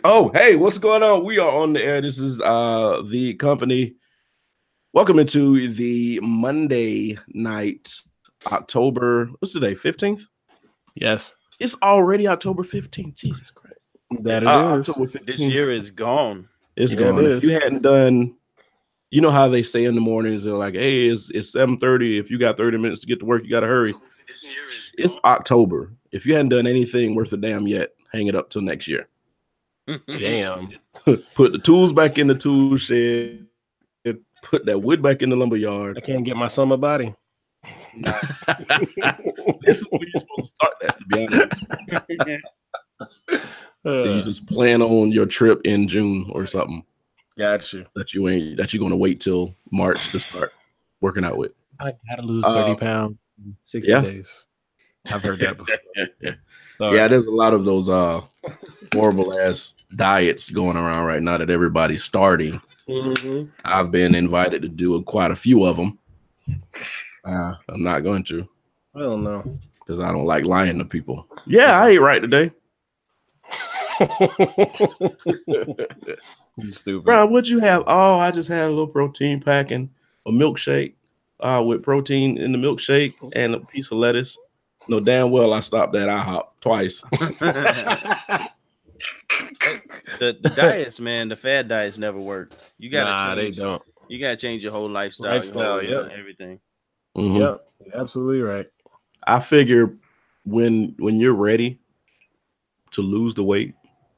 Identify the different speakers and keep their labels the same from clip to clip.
Speaker 1: Oh, hey, what's going on? We are on the air. This is the company. Welcome into the Monday night, October. What's today? 15th?
Speaker 2: Yes,
Speaker 1: It's already October 15th. Jesus Christ.
Speaker 2: that it is.
Speaker 1: October 15th.
Speaker 3: This year is gone.
Speaker 1: It's
Speaker 2: Yeah,
Speaker 1: gone.
Speaker 2: it
Speaker 1: If you
Speaker 2: is.
Speaker 1: hadn't done, you know how they say in the mornings, they're like, hey, it's 7:30. If you got 30 minutes to get to work, you got to hurry. It's October. If you hadn't done anything worth a damn yet, hang it up till next year.
Speaker 2: Damn.
Speaker 1: Put the tools back in the tool shed. Put that wood back in the lumber
Speaker 2: I
Speaker 1: yard.
Speaker 2: can't get my summer body.
Speaker 1: This is where you're supposed to start that, to be honest. You just plan on your trip in June or something
Speaker 2: Got you.
Speaker 1: that you're gonna wait till March to start working out with.
Speaker 2: I gotta lose 30 pounds in 60
Speaker 1: yeah.
Speaker 2: days. I've heard that before.
Speaker 1: Yeah, there's a lot of those horrible ass diets going around right now that everybody's starting.
Speaker 2: Mm-hmm.
Speaker 1: I've been invited to do quite a few of them. I'm not going to
Speaker 2: I don't know.
Speaker 1: because I don't like lying to people. Yeah, I ate right today.
Speaker 2: You stupid.
Speaker 1: Bro, what'd you have? Oh, I just had a little protein pack and a milkshake with protein in the milkshake and a piece of lettuce. No, damn well I stopped at IHOP twice.
Speaker 3: The diets, man, the fad diets never work. You gotta
Speaker 2: They don't.
Speaker 3: You gotta change your whole lifestyle, everything.
Speaker 1: Mhm.
Speaker 2: Yep, you're absolutely right.
Speaker 1: I figure when you're ready to lose the weight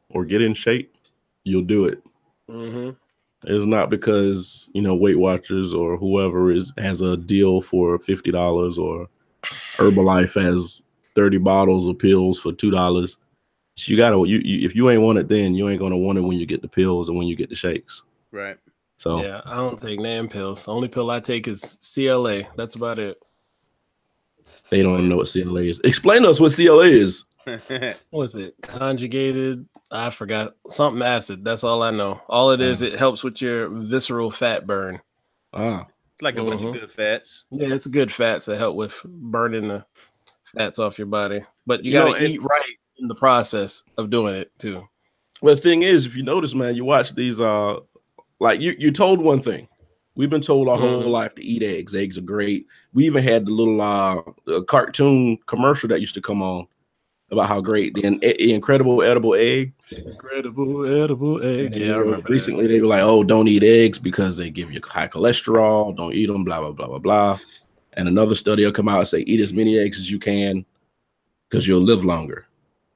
Speaker 1: or get in shape, you'll do it.
Speaker 2: Mm-hmm.
Speaker 1: It's not because Weight Watchers or whoever has a deal for $50 or Herbalife has 30 bottles of pills for $2. So you gotta if you ain't want it then, you ain't gonna want it when you get the pills and when you get the shakes.
Speaker 3: Right.
Speaker 1: So
Speaker 2: Yeah, I don't take NAM pills. The only pill I take is CLA. That's about it.
Speaker 1: they don't know what CLA is. Explain to us what CLA is.
Speaker 2: What is it? Conjugated? I forgot. Something acid. That's all I know. All it is, it helps with your visceral fat burn.
Speaker 1: Ah,
Speaker 3: It's like a bunch of good fats.
Speaker 2: Yeah, it's good fats that help with burning the fats off your body. But you got to eat right in the process of doing it too.
Speaker 1: well, the thing is, if you notice, man, you watch these like you're told one thing. We've been told our whole life to eat eggs. Eggs are great. We even had the little cartoon commercial that used to come on about how great the incredible edible egg.
Speaker 2: Incredible edible egg. Yeah, I remember
Speaker 1: recently they were like, oh, don't eat eggs because they give you high cholesterol. Don't eat them, blah, blah, blah, blah, blah. And another study will come out and say, eat as many eggs as you can because you'll live longer.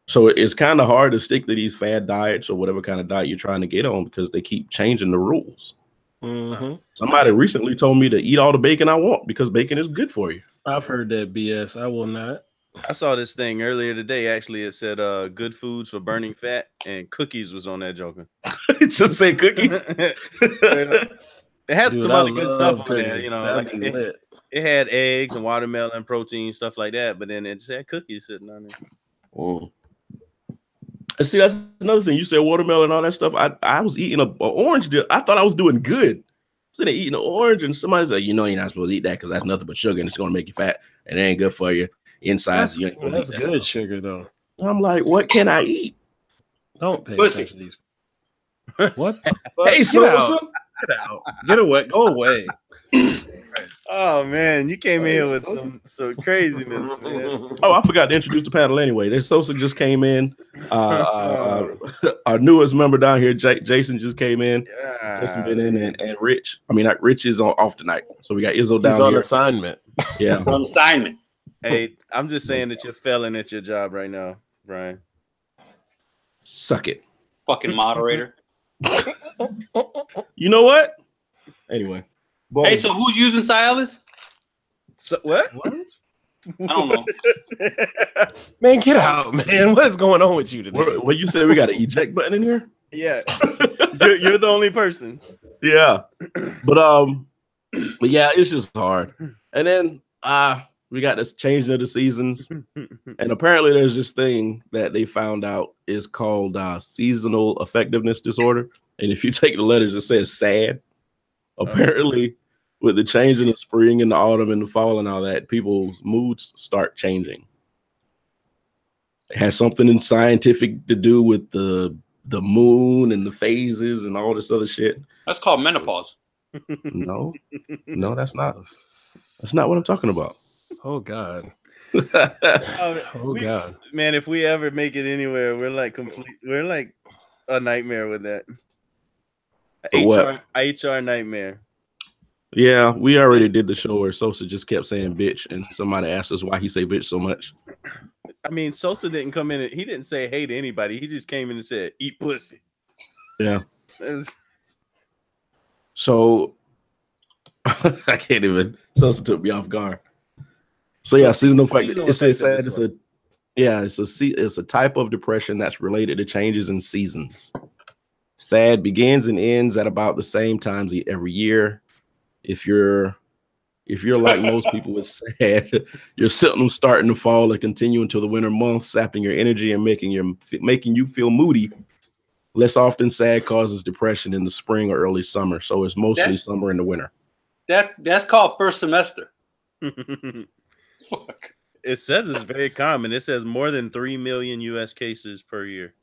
Speaker 1: So it's kind of hard to stick to these fad diets or whatever kind of diet you're trying to get on because they keep changing the rules.
Speaker 2: Mm-hmm.
Speaker 1: Somebody recently told me to eat all the bacon I want because bacon is good for you.
Speaker 2: I've heard that BS. I will not.
Speaker 3: I saw this thing earlier today. Actually, it said good foods for burning fat, and cookies was on that joker.
Speaker 1: It just say cookies.
Speaker 3: It has some other good stuff on
Speaker 2: cookies.
Speaker 3: there, like it had eggs and watermelon, protein, stuff like that. But then it said cookies sitting on there.
Speaker 1: And see, that's another thing. You said watermelon and all that stuff. I was eating an orange. I thought I was doing good. I was sitting there eating an orange, and somebody said, you're not supposed to eat that because that's nothing but sugar, and it's going to make you fat, and it ain't good for you. Inside, you ain't
Speaker 2: that's good stuff. Sugar, though.
Speaker 1: I'm like, what can I eat?
Speaker 2: Don't pay attention to these. What?
Speaker 1: Hey, Sosa.
Speaker 2: Get away. Go away.
Speaker 3: Oh man, you came in here with some craziness, man.
Speaker 1: Oh, I forgot to introduce the panel anyway. There's Sosa just came in. Our newest member down here, Jason, just came in.
Speaker 3: Yeah.
Speaker 1: Jason been in, and Rich. I mean, Rich is off tonight, so we got Izzo down
Speaker 2: He's on
Speaker 1: here.
Speaker 2: assignment.
Speaker 1: Yeah,
Speaker 4: on assignment.
Speaker 3: Hey, I'm just saying that you're failing at your job right now, Brian.
Speaker 1: Suck it,
Speaker 4: fucking moderator.
Speaker 1: You know what? Anyway.
Speaker 4: Boom. Hey, so who's using Cialis?
Speaker 3: So, what?
Speaker 4: I don't know.
Speaker 2: Man, get out, man. What is going on with you today?
Speaker 1: What you said? We got an eject button in here?
Speaker 3: Yeah. you're the only person.
Speaker 1: Yeah. But yeah, it's just hard. And then we got this changing of the seasons. And apparently there's this thing that they found out is called seasonal effectiveness disorder. And if you take the letters, it says SAD. Apparently, with the change in the spring and the autumn and the fall and all that, people's moods start changing. It has something in scientific to do with the the moon and the phases and all this other shit.
Speaker 4: That's called menopause.
Speaker 1: No, that's not. That's not what I'm talking about.
Speaker 2: Oh God.
Speaker 3: Oh
Speaker 2: God.
Speaker 3: Man, if we ever make it anywhere, we're like a nightmare with that.
Speaker 1: What?
Speaker 3: HR nightmare.
Speaker 1: Yeah, we already did the show where Sosa just kept saying bitch, and somebody asked us why he say bitch so much.
Speaker 3: I mean, Sosa didn't come in. He didn't say hey to anybody. He just came in and said, "Eat pussy."
Speaker 1: Yeah. So I can't even. Sosa took me off guard. So yeah, seasonal affective. It's a type of depression that's related to changes in seasons. SAD begins and ends at about the same times every year. If you're like most people with SAD, your symptoms start in the fall and continue until the winter months, sapping your energy and making you feel moody. Less often, SAD causes depression in the spring or early summer, so it's mostly summer and the winter.
Speaker 4: That's called first semester.
Speaker 3: Fuck. It says it's very common. It says more than 3 million U.S. cases per year.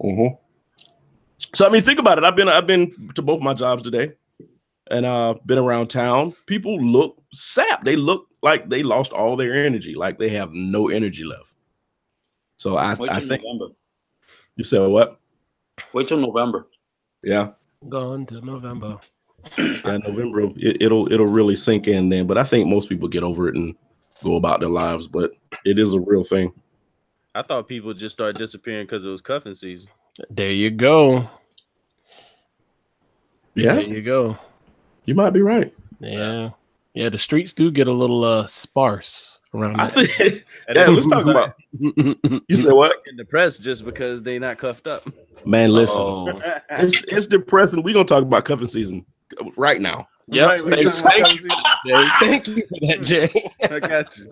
Speaker 1: Mm-hmm. So I mean, think about it. I've been to both my jobs today, and been around town. People look sapped. They look like they lost all their energy, like they have no energy left. So I think.
Speaker 4: November.
Speaker 1: You said what?
Speaker 4: Wait till November.
Speaker 2: Yeah, gone to November.
Speaker 1: Yeah, November. It'll really sink in then. But I think most people get over it and go about their lives. But it is a real thing.
Speaker 3: I thought people just started disappearing because it was cuffing season.
Speaker 2: There you go.
Speaker 1: Yeah,
Speaker 2: there you go.
Speaker 1: You might be right.
Speaker 2: Yeah. The streets do get a little sparse around.
Speaker 1: I think. Yeah, let's talk about. You said what?
Speaker 3: Depressed just because they not cuffed up.
Speaker 1: Man, listen, it's depressing. We're gonna talk about cuffing season right now.
Speaker 2: Yeah,
Speaker 1: right,
Speaker 2: thank you for that, Jay.
Speaker 3: I got you.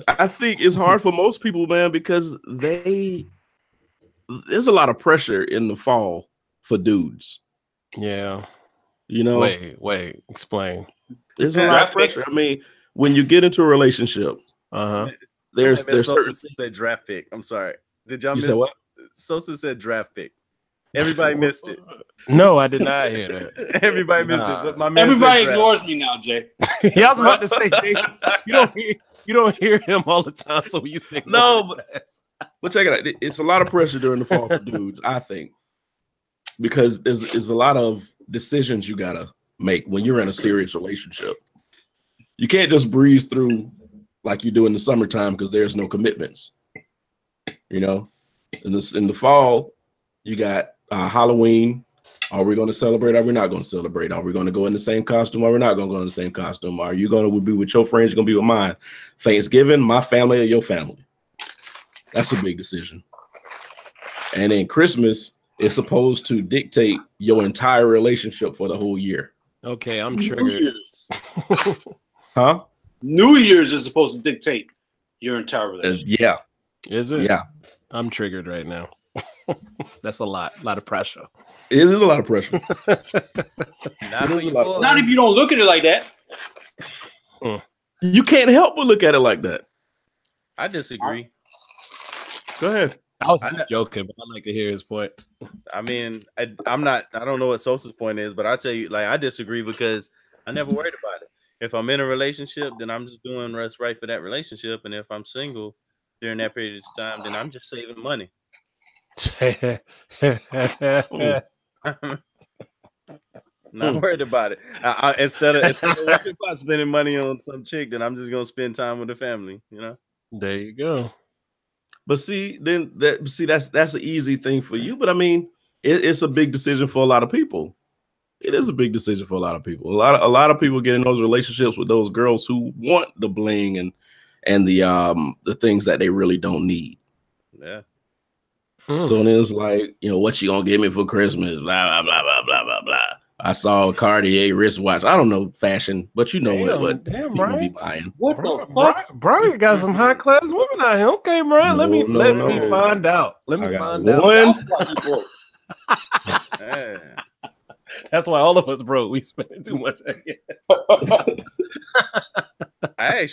Speaker 1: I think it's hard for most people, man, because there's a lot of pressure in the fall for dudes.
Speaker 2: Yeah.
Speaker 1: You know,
Speaker 2: wait, explain.
Speaker 1: There's a lot of pressure. I mean, when you get into a relationship, there's certain
Speaker 3: said draft pick. I'm sorry. Did y'all
Speaker 1: miss
Speaker 3: what? Sosa said draft pick. Everybody missed it.
Speaker 2: No, I did not hear that.
Speaker 3: Everybody missed it. But my man
Speaker 4: everybody ignores me now, Jay.
Speaker 2: Yeah, I was about to say, Jay, you don't hear him all the time, so you think
Speaker 1: no. But check it out. It's a lot of pressure during the fall for dudes, I think, because there's a lot of decisions you gotta make when you're in a serious relationship. You can't just breeze through like you do in the summertime because there's no commitments. You know, in the fall, you got Halloween. Are we going to celebrate? Are we not going to celebrate? Are we going to go in the same costume? Or are we not going to go in the same costume? Are you going to be with your friends? You're going to be with mine. Thanksgiving, my family or your family? That's a big decision. And then Christmas is supposed to dictate your entire relationship for the whole year.
Speaker 2: Okay, I'm triggered.
Speaker 1: Huh?
Speaker 4: New Year's is supposed to dictate your entire relationship.
Speaker 1: Yeah.
Speaker 2: Is it?
Speaker 1: Yeah.
Speaker 2: I'm triggered right now. That's a lot of pressure.
Speaker 1: It is a lot of pressure.
Speaker 4: Not if you don't look at it like that.
Speaker 1: You can't help but look at it like that.
Speaker 3: I disagree.
Speaker 1: Go ahead.
Speaker 2: I was joking, but I'd like to hear his point.
Speaker 3: I mean, I don't know what Sosa's point is, but I tell you, like, I disagree because I never worried about it. If I'm in a relationship, then I'm just doing what's right for that relationship. And if I'm single during that period of time, then I'm just saving money. Not worried about it. Instead of worried about spending money on some chick, then I'm just gonna spend time with the family. You know.
Speaker 2: There you go.
Speaker 1: But see, that's an easy thing for you. But I mean, it's a big decision for a lot of people. It is a big decision for a lot of people. A lot of people get in those relationships with those girls who want the bling and the things that they really don't need.
Speaker 3: Yeah.
Speaker 1: So then it's like, you know, what you gonna give me for Christmas? Blah blah blah blah blah blah blah. I saw a Cartier wristwatch. I don't know fashion, but you know what people be buying.
Speaker 4: What the fuck?
Speaker 2: Brian got some high class women out here. Okay, Brian, let me find out. Let me find out. That's why all of us broke. We spending too much.
Speaker 3: I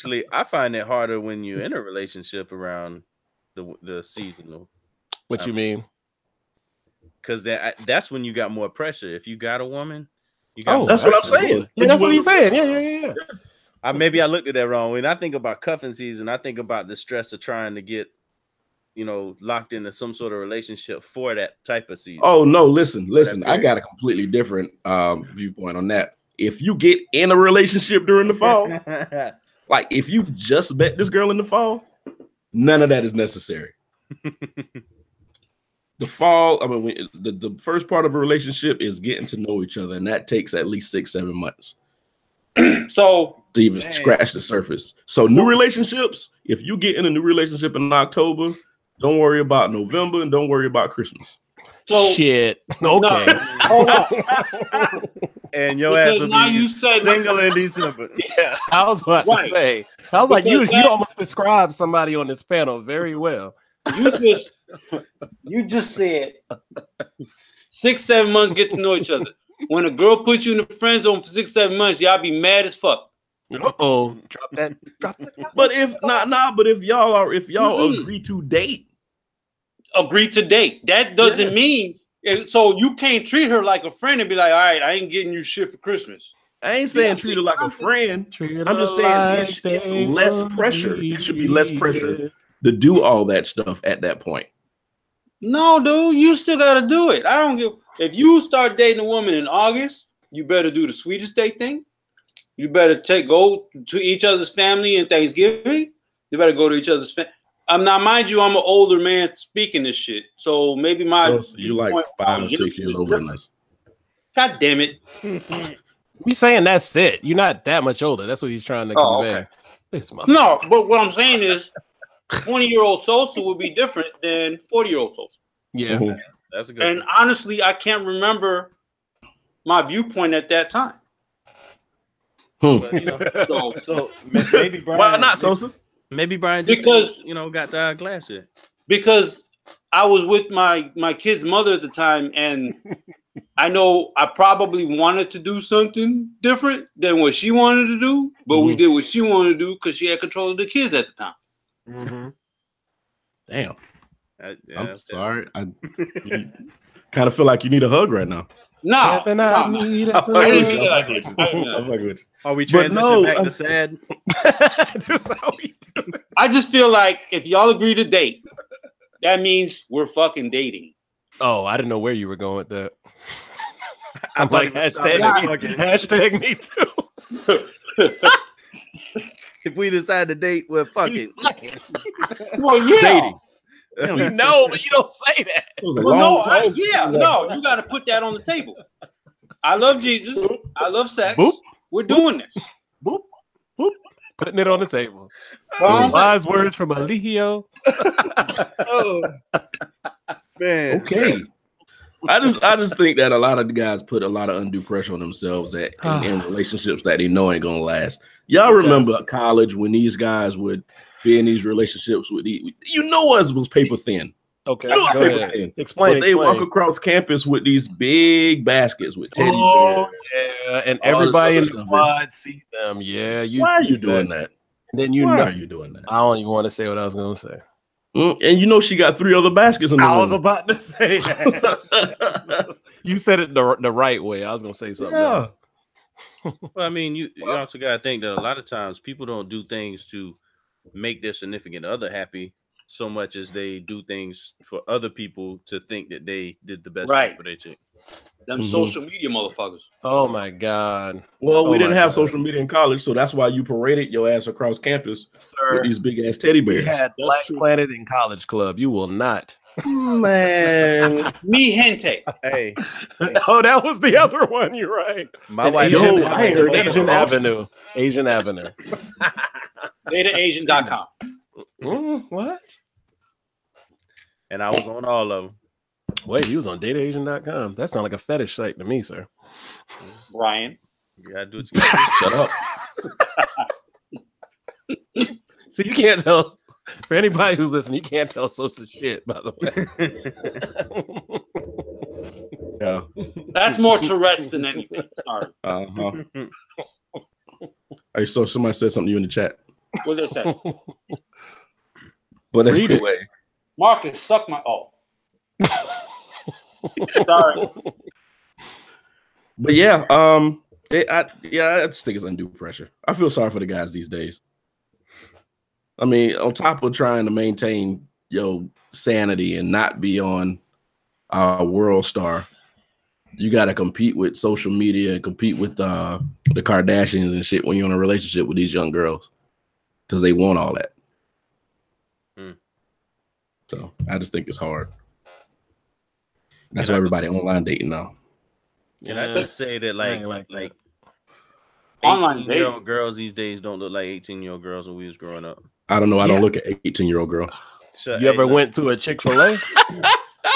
Speaker 3: find it harder when you're in a relationship around the seasonal.
Speaker 2: What you mean?
Speaker 3: because that's when you got more pressure. If you got a woman, you got.
Speaker 1: Oh, that's what I'm saying.
Speaker 2: Yeah, that's what he's saying. Yeah.
Speaker 3: Maybe I looked at that wrong. When I think about cuffing season, I think about the stress of trying to get, locked into some sort of relationship for that type of season.
Speaker 1: Oh no, listen. I got a completely different viewpoint on that. If you get in a relationship during the fall, like if you just met this girl in the fall, none of that is necessary. The fall, I mean, the first part of a relationship is getting to know each other, and that takes at least 6-7 months.
Speaker 4: So
Speaker 1: to even scratch the surface. So new relationships, if you get in a new relationship in October, don't worry about November and don't worry about Christmas.
Speaker 4: So
Speaker 2: shit. Okay.
Speaker 4: No, hold on.
Speaker 3: And your ass will be single in December.
Speaker 2: Yeah, I was about to say. I was like, you almost described somebody on this panel very well.
Speaker 4: You just said 6-7 months get to know each other. When a girl puts you in the friend zone for 6-7 months, y'all be mad as fuck.
Speaker 2: Uh-oh. Drop that.
Speaker 1: But if y'all agree to date.
Speaker 4: That doesn't mean so you can't treat her like a friend and be like, all right, I ain't getting you shit for Christmas.
Speaker 1: I ain't saying treat her like a friend. I'm just saying it's less pressure. It should be less pressure to do all that stuff at that point.
Speaker 4: No, dude, you still gotta do it. I don't give. If you start dating a woman in August, you better do the sweetest date thing. You better go to each other's family and Thanksgiving. You better go to each other's family. Now, mind you, I'm an older man speaking this shit, so maybe
Speaker 1: so you like 5 or 6 years older than us.
Speaker 4: God damn it!
Speaker 2: We saying that's it. You're not that much older. That's what he's trying to convey.
Speaker 4: Okay. No, but what I'm saying is, 20-year-old Sosa would be different than 40-year-old Sosa.
Speaker 2: Yeah,
Speaker 3: that's a good.
Speaker 4: And honestly, I can't remember my viewpoint at that time.
Speaker 3: But, so maybe Brian.
Speaker 1: Why not, Sosa?
Speaker 3: Maybe Brian just got the glass here.
Speaker 4: Because I was with my kid's mother at the time, and I know I probably wanted to do something different than what she wanted to do, but we did what she wanted to do because she had control of the kids at the time.
Speaker 2: Mm-hmm.
Speaker 1: Damn. I'm sorry. I kind of feel like you need a hug right now.
Speaker 4: No.
Speaker 3: Are we transitioning back to sad?
Speaker 2: That's how we do.
Speaker 4: I just feel like if y'all agree to date, that means we're fucking dating.
Speaker 2: Oh, I didn't know where you were going with that. I'm like, hashtag me too.
Speaker 3: If we decide to date, we're fucking.
Speaker 4: Well, yeah.
Speaker 2: Dating. No, but you don't say that.
Speaker 4: No, you got to put that on the table. I love Jesus. Boop. I love sex. Boop. We're doing this.
Speaker 2: Boop. Boop. Putting it on the table. Wise words from Alihio.
Speaker 3: Oh, man.
Speaker 1: Okay. I just think that a lot of the guys put a lot of undue pressure on themselves in relationships that they know ain't gonna last. Y'all remember college when these guys would be in these relationships with us was paper thin.
Speaker 2: Okay,
Speaker 1: go ahead.
Speaker 2: Explain.
Speaker 1: They walk across campus with these big baskets with teddy bears.
Speaker 2: Yeah, and everybody in the quad see them. Yeah,
Speaker 1: why are you doing that?
Speaker 2: And then why are you doing that? I don't even want to say what I was gonna say.
Speaker 1: And she got 3 other baskets in the room.
Speaker 2: I was about to say that. You said it the right way. I was gonna say something else.
Speaker 3: Well, I mean, you also gotta think that a lot of times people don't do things to make their significant other happy so much as they do things for other people to think that they did the best thing for their chick.
Speaker 4: Them social media motherfuckers.
Speaker 2: Oh my God.
Speaker 1: Well, we didn't have social media in college, so that's why you paraded your ass across campus with these big ass teddy bears.
Speaker 2: You had Black Planet in College Club. You will not.
Speaker 1: Man.
Speaker 4: Me gente.
Speaker 3: Hey.
Speaker 2: Oh, that was the other one. You're right.
Speaker 3: My wife
Speaker 2: Asian Avenue. Asian Avenue.
Speaker 4: DataAsian.com.
Speaker 2: What?
Speaker 3: And I was on all of them.
Speaker 2: Wait, you was on DataAsian.com. That sounds like a fetish site to me, sir.
Speaker 4: Brian.
Speaker 3: You gotta do it.
Speaker 1: Shut up.
Speaker 2: So you can't tell. For anybody who's listening, you can't tell Sosa shit, by the
Speaker 1: way. Yeah.
Speaker 4: That's more Tourette's than anything. Sorry.
Speaker 1: Hey, so somebody said something to you in the chat.
Speaker 4: What did they say?
Speaker 1: But anyway.
Speaker 4: Marcus, suck my Sorry.
Speaker 1: But yeah, I just think it's undue pressure. I feel sorry for the guys these days. I mean, on top of trying to maintain your sanity and not be on World Star, you got to compete with social media and compete with the Kardashians and shit when you're in a relationship with these young girls because they want all that. So I just think it's hard. That's why everybody online dating now.
Speaker 3: Can I just say that like
Speaker 4: Online
Speaker 3: 18-year-old girls these days don't look like 18-year-old girls when we was growing up.
Speaker 1: I don't know. I don't look at 18-year-old girls.
Speaker 2: You ever went to a Chick-fil-A?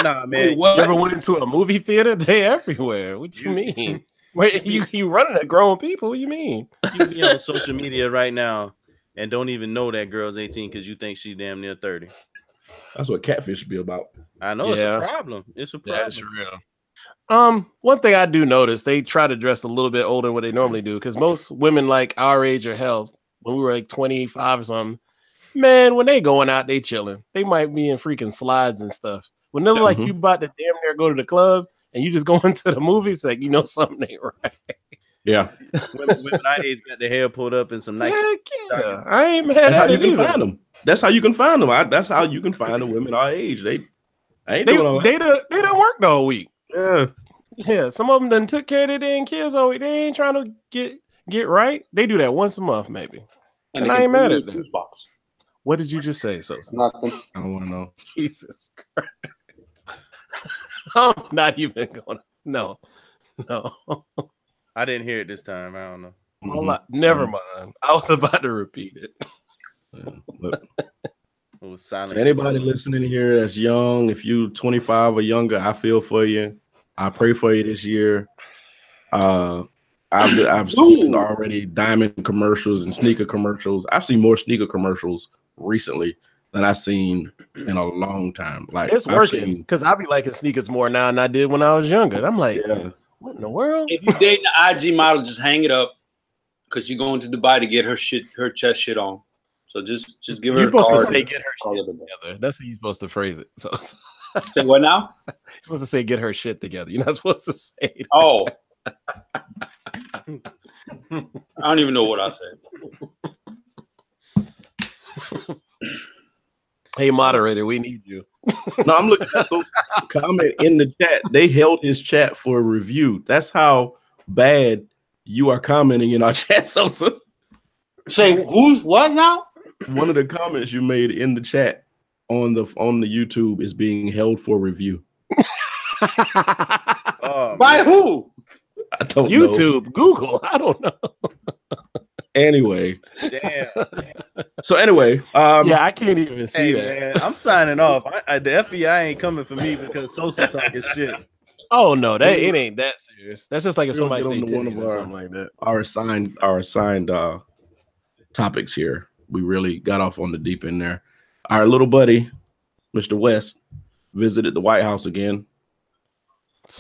Speaker 3: Nah, man.
Speaker 2: You ever went into a movie theater? They everywhere. What you mean? Wait, you running at grown people? What you mean?
Speaker 3: You be on social media right now and don't even know that girl's 18 because you think she damn near 30.
Speaker 1: That's what catfish be about.
Speaker 3: I know it's a problem. It's a problem.
Speaker 2: That's real. One thing I do notice, they try to dress a little bit older than what they normally do, because most women like our age or health, when we were like 25 or something, man, when they going out, they chilling. They might be in freaking slides and stuff. When they're like you about to damn near go to the club and you just go into the movies, like, you know something ain't right.
Speaker 1: Yeah.
Speaker 3: Women our age got their hair pulled up and some Nike.
Speaker 2: Yeah. I ain't mad
Speaker 1: That's how
Speaker 2: at
Speaker 1: you
Speaker 2: it
Speaker 1: can
Speaker 2: either.
Speaker 1: find them. That's how you can find them. That's how you can find the women our age. They doing all that.
Speaker 2: They done worked all week.
Speaker 1: Yeah.
Speaker 2: Yeah, some of them done took care of their damn kids all week. They ain't trying to get right. They do that once a month, maybe. And I ain't mad at them.
Speaker 4: Box.
Speaker 2: What did you just say, Sosa?
Speaker 4: Nothing.
Speaker 1: I don't want to know.
Speaker 2: Jesus Christ. I'm not even going to. No.
Speaker 3: I didn't hear it this time. I don't know.
Speaker 2: Never mind. I was about to repeat it.
Speaker 3: It was silent.
Speaker 1: Anybody listening here that's young, if you 25 or younger, I feel for you. I pray for you this year. I've seen already diamond commercials and sneaker commercials. I've seen more sneaker commercials recently than I've seen in a long time. Like,
Speaker 2: it's working because I be liking sneakers more now than I did when I was younger. I'm like, what in the world?
Speaker 4: If you're dating an IG model, just hang it up because you're going to Dubai to get her chest shit on. So just give her.
Speaker 2: You're supposed
Speaker 4: to
Speaker 2: say get her shit together. That's how you're supposed to phrase it. So
Speaker 4: say what now?
Speaker 2: You're supposed to say get her shit together. You're not supposed to say it.
Speaker 4: Oh. I don't even know what I said.
Speaker 2: Hey, moderator, we need you.
Speaker 1: No, I'm looking at Sosa's comment in the chat. They held his chat for a review. That's how bad you are commenting in our chat, Sosa.
Speaker 4: Say who's what now?
Speaker 1: One of the comments you made in the chat on the YouTube is being held for review.
Speaker 4: By who?
Speaker 1: I don't know.
Speaker 2: YouTube, Google. I don't know.
Speaker 1: Anyway.
Speaker 3: Damn.
Speaker 1: So anyway,
Speaker 2: I can't even see that.
Speaker 3: Man, I'm signing off. The FBI ain't coming for me because Sosa talking shit.
Speaker 2: Oh no, it ain't that serious. That's just like if somebody say
Speaker 1: one of
Speaker 2: titties or something like that.
Speaker 1: Our assigned topics here. We really got off on the deep end there. Our little buddy, Mr. West, visited the White House again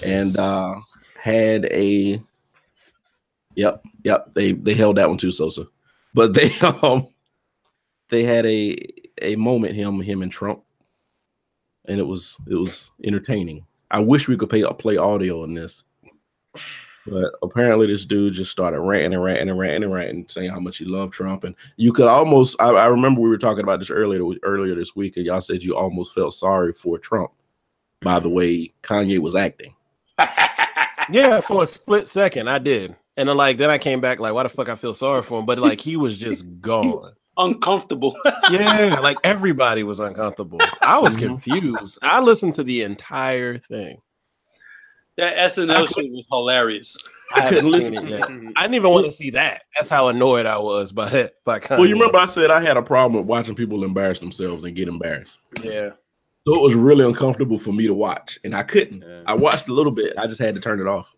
Speaker 1: and had a they held that one too, Sosa. But they had a moment, him and Trump, and it was entertaining. I wish we could play audio in this. But apparently this dude just started ranting, saying how much he loved Trump. And you could almost, I remember we were talking about this earlier this week, and y'all said you almost felt sorry for Trump by the way Kanye was acting.
Speaker 2: Yeah, for a split second, I did. And then I came back like, why the fuck I feel sorry for him? But like he was just gone.
Speaker 4: Uncomfortable.
Speaker 2: Yeah, like everybody was uncomfortable. I was confused. I listened to the entire thing.
Speaker 4: That SNL shit was hilarious.
Speaker 2: I haven't seen it yet. I didn't even want to see that. That's how annoyed I was by Kanye.
Speaker 1: Well, you remember I said I had a problem with watching people embarrass themselves and get embarrassed.
Speaker 2: Yeah.
Speaker 1: So it was really uncomfortable for me to watch, and I couldn't. Yeah. I watched a little bit. I just had to turn it off.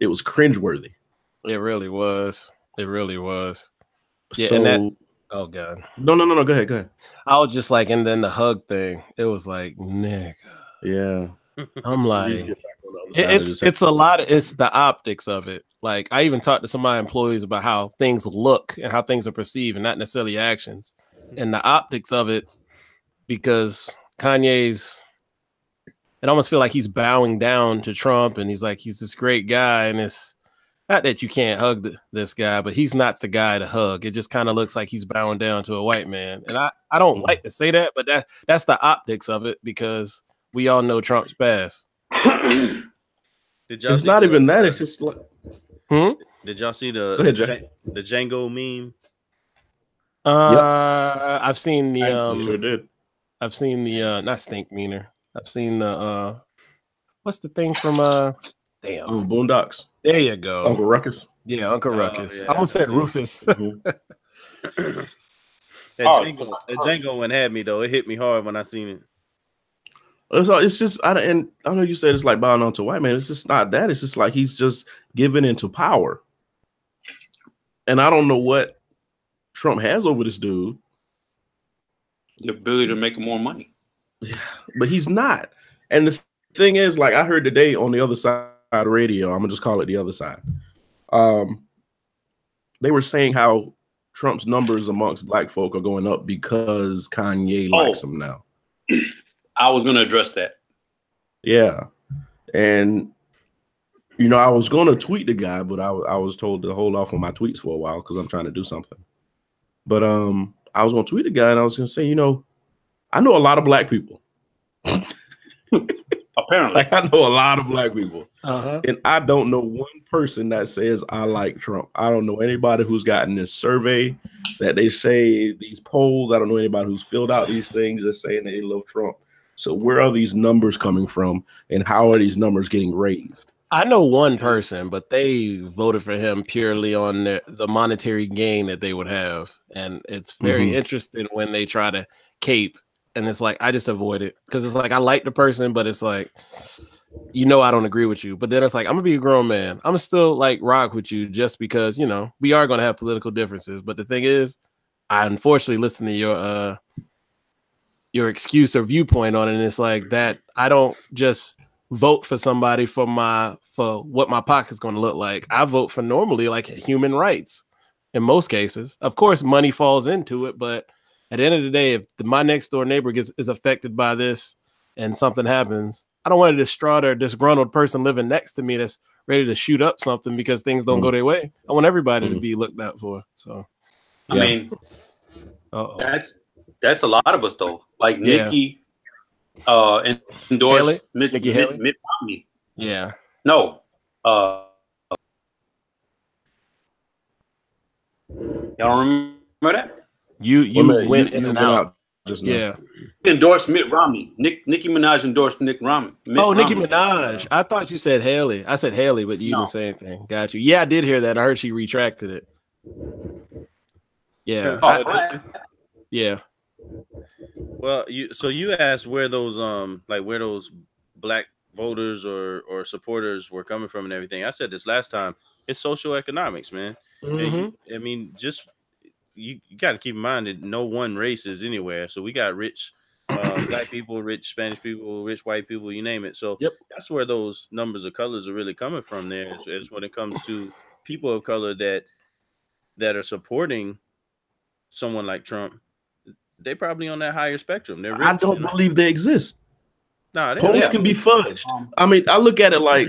Speaker 1: It was cringeworthy.
Speaker 2: It really was. It really was. Yeah,
Speaker 1: so,
Speaker 2: and that. Oh God.
Speaker 1: No. Go ahead.
Speaker 2: I was just like, and then the hug thing. It was like, nigga.
Speaker 1: Yeah.
Speaker 2: I'm like, it's a lot. It's the optics of it. Like I even talked to some of my employees about how things look and how things are perceived, and not necessarily actions, and the optics of it, because Kanye's it almost feel like he's bowing down to Trump, and he's like, he's this great guy, and it's not that you can't hug this guy, but he's not the guy to hug. It just kind of looks like he's bowing down to a white man, and I don't like to say that, but that's the optics of it because we all know Trump's past.
Speaker 1: It's not even that. It's just like.
Speaker 3: Did y'all see the Django meme?
Speaker 2: I've seen the
Speaker 1: sure did.
Speaker 2: I've seen the not stink meaner. I've seen the what's the thing from
Speaker 1: Boondocks.
Speaker 2: There you go.
Speaker 1: Uncle Ruckus.
Speaker 2: Yeah, Uncle Ruckus.
Speaker 3: Yeah,
Speaker 2: I almost said Rufus.
Speaker 3: That Django one had me though. It hit me hard when I seen it.
Speaker 1: It's just, and I know you said it's like bowing down to white man. It's just not that. It's just like he's just giving into power. And I don't know what Trump has over this dude.
Speaker 4: The ability to make more money.
Speaker 1: Yeah, but he's not. And the thing is, like I heard today on the other side of radio, I'm gonna just call it the other side. They were saying how Trump's numbers amongst black folk are going up because Kanye likes him now.
Speaker 4: I was going to address that.
Speaker 1: Yeah. And, you know, I was going to tweet the guy, but I was told to hold off on my tweets for a while because I'm trying to do something. But I was going to tweet the guy and I was going to say, you know, I know a lot of black people.
Speaker 4: Apparently.
Speaker 1: Like, I know a lot of black people.
Speaker 2: Uh-huh.
Speaker 1: And I don't know one person that says I like Trump. I don't know anybody who's gotten this survey that they say, these polls. I don't know anybody who's filled out these things that's saying they love Trump. So where are these numbers coming from, and how are these numbers getting raised?
Speaker 2: I know one person, but they voted for him purely on the monetary gain that they would have. And it's very interesting when they try to cape. And it's like, I just avoid it because it's like, I like the person, but it's like, you know, I don't agree with you. But then it's like, I'm going to be a grown man. I'm still like rock with you just because, you know, we are going to have political differences. But the thing is, I unfortunately listen to your excuse or viewpoint on it. And it's like that. I don't just vote for somebody for what my pocket's going to look like. I vote for normally like human rights in most cases. Of course, money falls into it, but at the end of the day, if my next door neighbor is affected by this and something happens, I don't want a distraught or disgruntled person living next to me that's ready to shoot up something because things don't go their way. I want everybody to be looked out for. So,
Speaker 4: I mean, that's a lot of us though. Like Nikki endorsed Mitt Romney.
Speaker 2: Yeah.
Speaker 4: No. Y'all remember that?
Speaker 2: You went in and out.
Speaker 1: Just now.
Speaker 2: Yeah.
Speaker 4: Endorsed Mitt Romney. Nicki Minaj endorsed Nicki
Speaker 2: Minaj. I thought you said Haley. I said Haley, but you didn't say anything. Got you. Yeah, I did hear that. I heard she retracted it. Yeah. Yeah.
Speaker 3: Well, you asked where those black voters or supporters were coming from and everything. I said this last time. It's social economics, man. I mean, just you got to keep in mind that no one race is anywhere. So we got rich black people, rich Spanish people, rich white people, you name it. So that's where those numbers of colors are really coming from. There is when it comes to people of color that are supporting someone like Trump. They're probably on that higher spectrum. They're rich,
Speaker 1: I don't believe they exist.
Speaker 3: No,
Speaker 1: polls can be fudged. I mean, I look at it like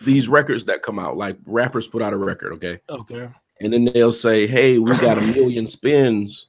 Speaker 1: these records that come out, like rappers put out a record, okay, and then they'll say, "Hey, we got 1 million spins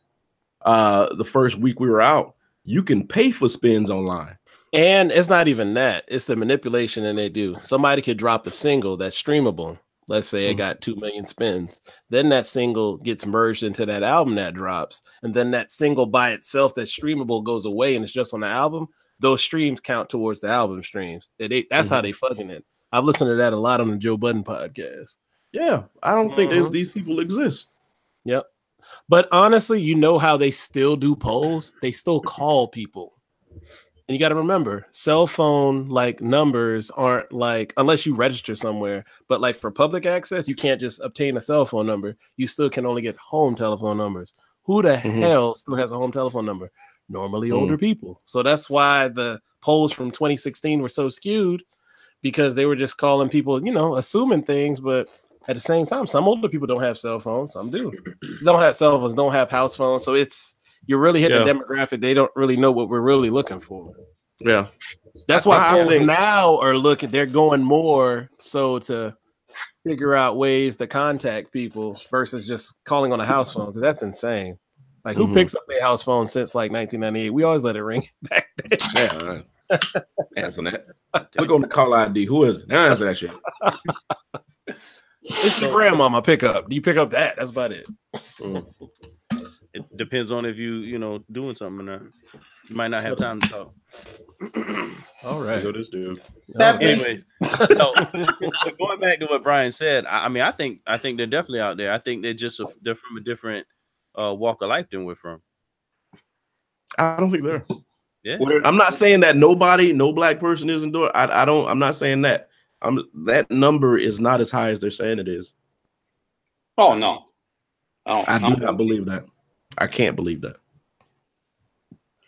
Speaker 1: the first week we were out." You can pay for spins online,
Speaker 2: and it's not even that; it's the manipulation that they do. Somebody could drop a single that's streamable. Let's say it got 2 million spins. Then that single gets merged into that album that drops. And then that single by itself that's streamable goes away and it's just on the album. Those streams count towards the album streams. That's how they fudging it. I've listened to that a lot on the Joe Budden podcast.
Speaker 1: Yeah, I don't think these people exist.
Speaker 2: Yep. But honestly, you know how they still do polls? They still call people. And you got to remember, cell phone like numbers aren't like, unless you register somewhere, but like for public access, you can't just obtain a cell phone number. You still can only get home telephone numbers. Who the hell still has a home telephone number? Normally older people. So that's why the polls from 2016 were so skewed, because they were just calling people, you know, assuming things. But at the same time, some older people don't have cell phones. Some do. Don't have cell phones, don't have house phones. So you really hit the demographic. They don't really know what we're really looking for.
Speaker 1: Yeah.
Speaker 2: That's why
Speaker 1: I
Speaker 2: polls
Speaker 1: think-
Speaker 2: now are looking. They're going more so to figure out ways to contact people versus just calling on a house phone, because that's insane. Like, who picks up their house phone since like 1998? We always let it ring back then.
Speaker 1: Yeah, answer that. Look on the call ID. Who is it? Answer that shit.
Speaker 2: It's your grandmama pickup. Do you pick up that? That's about it.
Speaker 3: It depends on if you know doing something or not. You might not have time to talk.
Speaker 2: All right.
Speaker 1: Go this dude.
Speaker 3: Anyways, so going back to what Brian said, I mean, I think they're definitely out there. I think they're from a different walk of life than we're from.
Speaker 1: I don't think they're.
Speaker 3: Yeah,
Speaker 1: I'm not saying that no black person isn't doing. I'm not saying that. That number is not as high as they're saying it is.
Speaker 4: Oh no,
Speaker 1: I do not believe that. I can't believe that.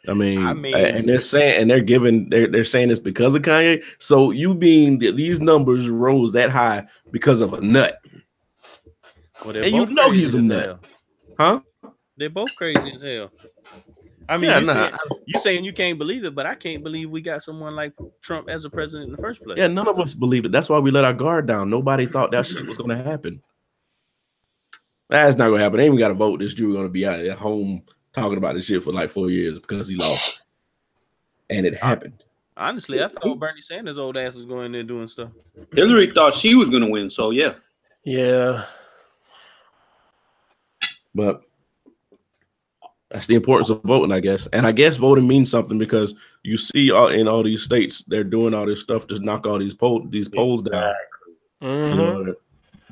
Speaker 1: I mean, and they're saying, and they're saying it's because of Kanye. So you being that these numbers rose that high because of a nut,
Speaker 3: well,
Speaker 1: and you know he's a nut, huh?
Speaker 3: They're both crazy as hell. I mean, you saying you can't believe it, but I can't believe we got someone like Trump as a president in the first place.
Speaker 1: Yeah, none of us believe it. That's why we let our guard down. Nobody thought that shit was going to happen. That's not going to happen. They ain't even got to vote. This dude going to be out at home talking about this shit for like 4 years because he lost. And it happened.
Speaker 3: Honestly, I thought Bernie Sanders' old ass was going in there doing stuff.
Speaker 4: Hillary thought she was going to win, so yeah.
Speaker 2: Yeah.
Speaker 1: But that's the importance of voting, I guess. And I guess voting means something because you see in all these states, they're doing all this stuff to knock all these polls down.
Speaker 2: Mm-hmm.
Speaker 1: You know,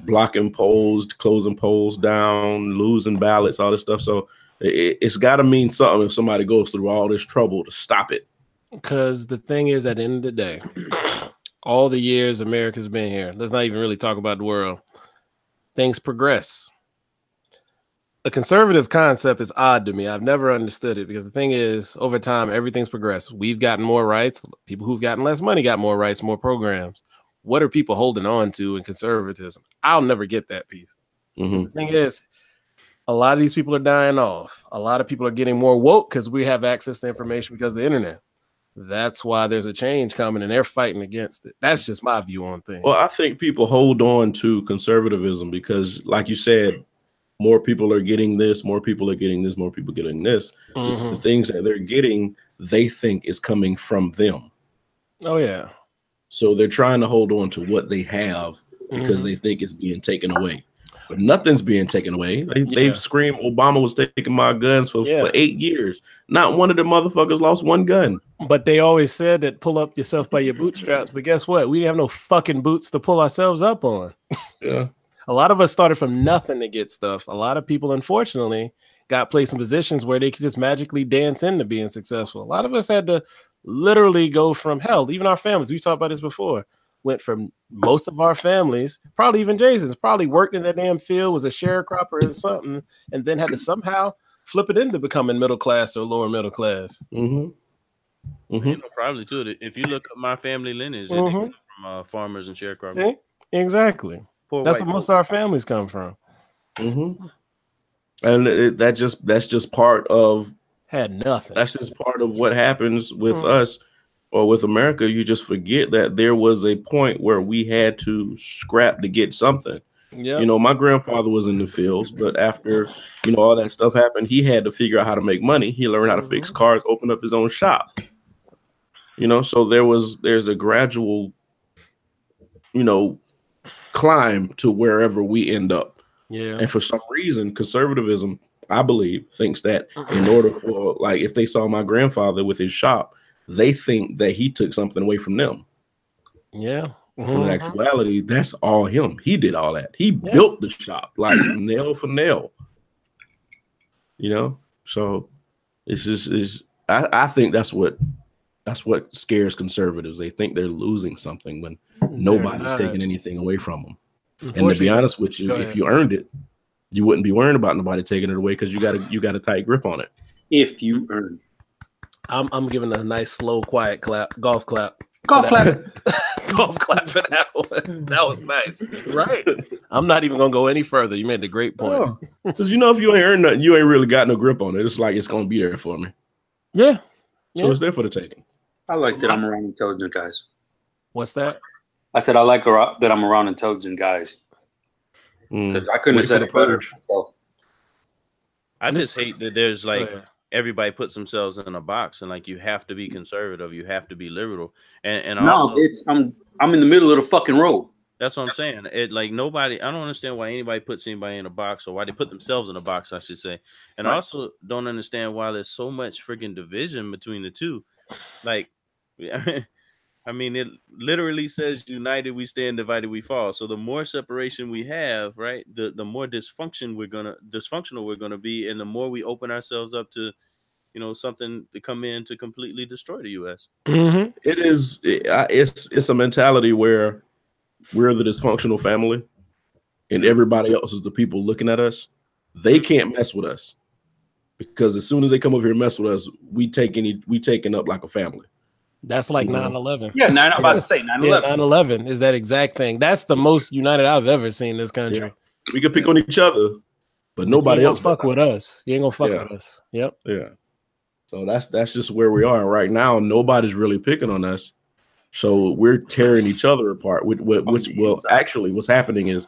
Speaker 1: blocking polls, closing polls down, losing ballots, all this stuff. So it's got to mean something if somebody goes through all this trouble to stop it.
Speaker 2: Because the thing is, at the end of the day, all the years America's been here, let's not even really talk about the world, things progress. The conservative concept is odd to me. I've never understood it because the thing is, over time, everything's progressed. We've gotten more rights. People who've gotten less money got more rights, more programs. What are people holding on to in conservatism? I'll never get that piece.
Speaker 1: Mm-hmm.
Speaker 2: The thing is, a lot of these people are dying off. A lot of people are getting more woke because we have access to information because of the internet. That's why there's a change coming and they're fighting against it. That's just my view on things.
Speaker 1: Well, I think people hold on to conservatism because, like you said, more people are getting this, more people are getting this, more people getting this.
Speaker 2: Mm-hmm.
Speaker 1: The things that they're getting, they think is coming from them.
Speaker 2: Oh, yeah.
Speaker 1: So they're trying to hold on to what they have because they think it's being taken away. But nothing's being taken away. They've screamed Obama was taking my guns for 8 years. Not one of the motherfuckers lost one gun.
Speaker 2: But they always said that pull up yourself by your bootstraps. But guess what? We didn't have no fucking boots to pull ourselves up on.
Speaker 1: Yeah.
Speaker 2: A lot of us started from nothing to get stuff. A lot of people, unfortunately, got placed in positions where they could just magically dance into being successful. A lot of us had to literally go from hell. Even our families, we talked about this before, went from most of our families, probably even Jason's, probably worked in that damn field, was a sharecropper or something, and then had to somehow flip it into becoming middle class or lower middle class.
Speaker 3: You know, probably too. If you look at my family lineage, they come from farmers and sharecroppers.
Speaker 2: See? Exactly.
Speaker 3: Poor
Speaker 2: That's
Speaker 3: white
Speaker 2: where most of our families come from.
Speaker 1: And that's just part of
Speaker 2: had nothing.
Speaker 1: That's just part of what happens with us or with America. You just forget that there was a point where we had to scrap to get something.
Speaker 2: Yeah.
Speaker 1: You know, my grandfather was in the fields, but after, you know, all that stuff happened, he had to figure out how to make money. He learned how to fix cars, open up his own shop. You know, so there's a gradual, you know, climb to wherever we end up.
Speaker 2: Yeah.
Speaker 1: And for some reason, conservatism, I believe, thinks that in order for, like, if they saw my grandfather with his shop, they think that he took something away from them.
Speaker 2: Yeah.
Speaker 1: In actuality, that's all him. He did all that. He built the shop like nail for nail. You know, so I think that's what scares conservatives. They think they're losing something when nobody's taking anything away from them. And to be honest with you, if you earned it, you wouldn't be worrying about nobody taking it away because you got a tight grip on it.
Speaker 4: If you earn it.
Speaker 2: I'm giving a nice, slow, quiet clap, golf clap.
Speaker 4: Golf clap.
Speaker 2: Golf clap for that one. That was nice. Right. I'm not even gonna go any further. You made a great point.
Speaker 1: Because you know, if you ain't earned nothing, you ain't really got no grip on it. It's like it's gonna be there for me.
Speaker 2: Yeah.
Speaker 1: So it's there for the taking.
Speaker 4: I like that I'm around intelligent guys.
Speaker 2: What's that?
Speaker 4: I said I like that I'm around intelligent guys because I couldn't have said it better myself.
Speaker 3: I just hate that there's like everybody puts themselves in a box and like you have to be conservative, you have to be liberal, and
Speaker 4: no,
Speaker 3: also,
Speaker 4: I'm in the middle of the fucking road.
Speaker 3: That's what I'm saying. It like nobody. I don't understand why anybody puts anybody in a box, or why they put themselves in a box, I should say. And I also don't understand why there's so much freaking division between the two. Like, I mean, it literally says "United we stand, divided we fall." So the more separation we have, right, the more dysfunctional we're gonna be, and the more we open ourselves up to, something to come in to completely destroy the U.S.
Speaker 1: Mm-hmm. It's a mentality where we're the dysfunctional family and everybody else is the people looking at us. They can't mess with us because as soon as they come over here and mess with us, we taken up like a family.
Speaker 2: That's like 9/11.
Speaker 4: Yeah, I'm about to say 9/11.
Speaker 2: Yeah, 9/11 is that exact thing. That's the most united I've ever seen in this country.
Speaker 1: Yeah. We can pick on each other, but nobody else
Speaker 2: fuck with us. You ain't gonna fuck with us. Yep.
Speaker 1: Yeah. So that's just where we are right now. Nobody's really picking on us. So we're tearing each other apart, actually what's happening is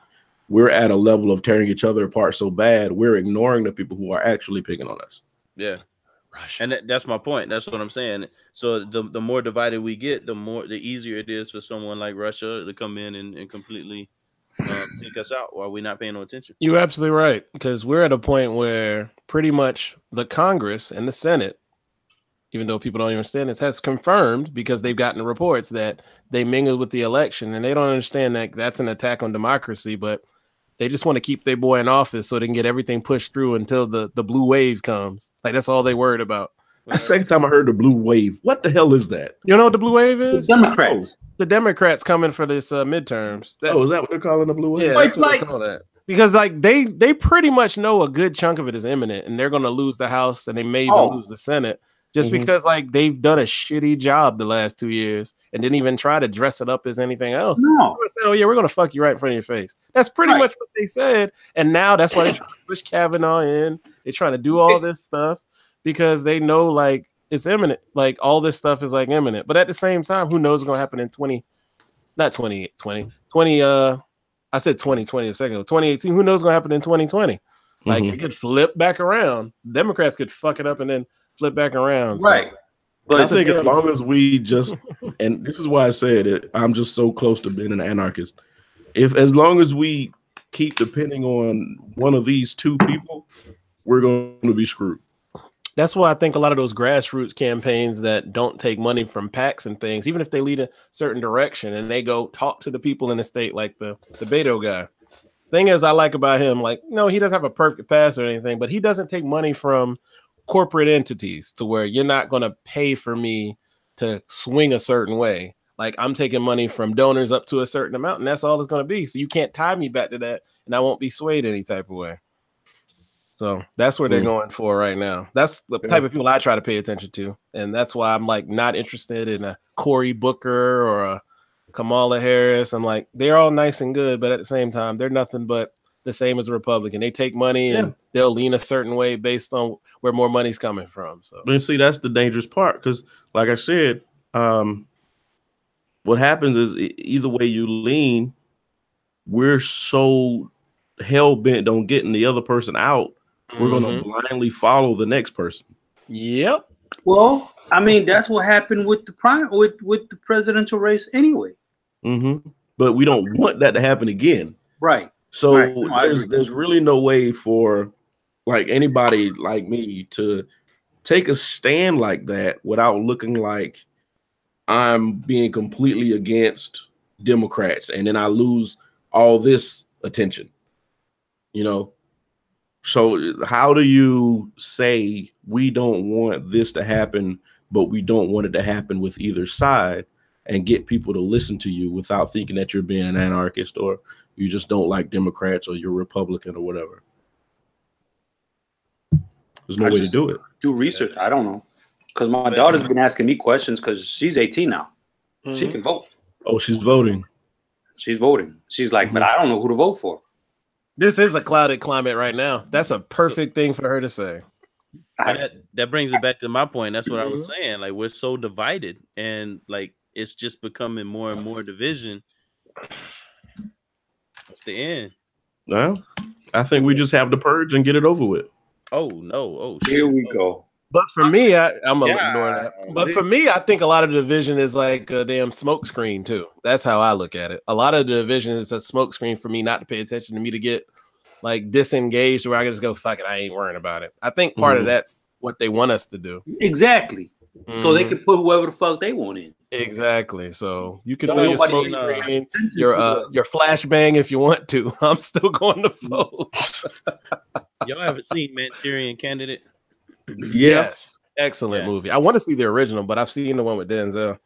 Speaker 1: we're at a level of tearing each other apart so bad, we're ignoring the people who are actually picking on us.
Speaker 3: Yeah. And that's my point. That's what I'm saying. So the more divided we get, the easier it is for someone like Russia to come in and completely take us out while we're not paying no attention.
Speaker 2: You're absolutely right, because we're at a point where pretty much the Congress and the Senate, even though people don't understand this, has confirmed, because they've gotten reports that they mingled with the election, and they don't understand that that's an attack on democracy, but they just want to keep their boy in office so they can get everything pushed through until the blue wave comes. Like, that's all they worried about.
Speaker 1: The second time I heard the blue wave, what the hell is that?
Speaker 2: You know what the blue wave is?
Speaker 4: The Democrats.
Speaker 2: The Democrats coming for this midterms.
Speaker 1: Is that what they're calling the blue wave?
Speaker 2: Yeah, that's what they call that. Because like they pretty much know a good chunk of it is imminent, and they're going to lose the House, and they may even lose the Senate. Just because like they've done a shitty job the last 2 years and didn't even try to dress it up as anything else.
Speaker 4: No.
Speaker 2: They said, oh yeah, we're gonna fuck you right in front of your face. That's pretty much what they said. And now that's why they're trying to push Kavanaugh in. They're trying to do all this stuff because they know like it's imminent. Like all this stuff is like imminent. But at the same time, who knows what's gonna happen in 2020. I said 2020 a second ago. 2018. Who knows what's gonna happen in 2020? Like it could flip back around. Democrats could fuck it up and then flip back around.
Speaker 4: Right.
Speaker 2: So.
Speaker 1: But I think as long as we just, and this is why I said it, I'm just so close to being an anarchist. As long as we keep depending on one of these two people, we're going to be screwed.
Speaker 2: That's why I think a lot of those grassroots campaigns that don't take money from PACs and things, even if they lead a certain direction and they go talk to the people in the state, like the Beto guy. Thing is, I like about him, like, no, he doesn't have a perfect pass or anything, but he doesn't take money from corporate entities to where you're not going to pay for me to swing a certain way. Like I'm taking money from donors up to a certain amount, and that's all it's going to be. So you can't tie me back to that, and I won't be swayed any type of way. So that's where they're going for right now. That's the type of people I try to pay attention to, and that's why I'm like not interested in a Cory Booker or a Kamala Harris. I'm like, they're all nice and good, but at the same time, they're nothing but the same as a Republican. They take money and they'll lean a certain way based on where more money's coming from. So,
Speaker 1: but you see, that's the dangerous part because, like I said, what happens is either way you lean, we're so hell bent on getting the other person out, we're going to blindly follow the next person.
Speaker 2: Yep.
Speaker 4: Well, I mean, that's what happened with the with the presidential race anyway.
Speaker 1: But we don't want that to happen again.
Speaker 4: Right.
Speaker 1: So there's really no way for like anybody like me to take a stand like that without looking like I'm being completely against Democrats and then I lose all this attention, you know? So how do you say we don't want this to happen, but we don't want it to happen with either side and get people to listen to you without thinking that you're being an anarchist or you just don't like Democrats or you're Republican or whatever? There's no way to do it.
Speaker 4: Do research. I don't know. Because my daughter's been asking me questions because she's 18 now. She can vote.
Speaker 1: Oh, she's voting.
Speaker 4: She's voting. She's like, but I don't know who to vote for.
Speaker 2: This is a clouded climate right now. That's a perfect thing for her to say.
Speaker 3: And that brings it back to my point. That's what I was saying. Like, we're so divided, and like it's just becoming more and more division. That's the end.
Speaker 1: Well, I think we just have the purge and get it over with.
Speaker 3: Oh no! Oh, shit.
Speaker 4: Here we go.
Speaker 2: But for me, I'm gonna
Speaker 3: Yeah.
Speaker 2: ignore that. But for me, I think a lot of the division is like a damn smoke screen too. That's how I look at it. A lot of the division is a smoke screen for me not to pay attention to me, to get like disengaged, where I can just go, fuck it, I ain't worrying about it. I think part of that's what they want us to do.
Speaker 4: Exactly. So they can put whoever the fuck they want in.
Speaker 2: Exactly. So you can
Speaker 4: Don't
Speaker 2: do your
Speaker 4: nobody
Speaker 2: smoke screen, your flashbang if you want to. I'm still going to vote.
Speaker 3: Y'all haven't seen Manchurian Candidate?
Speaker 2: Yes. Excellent movie. I want to see the original, but I've seen the one with Denzel.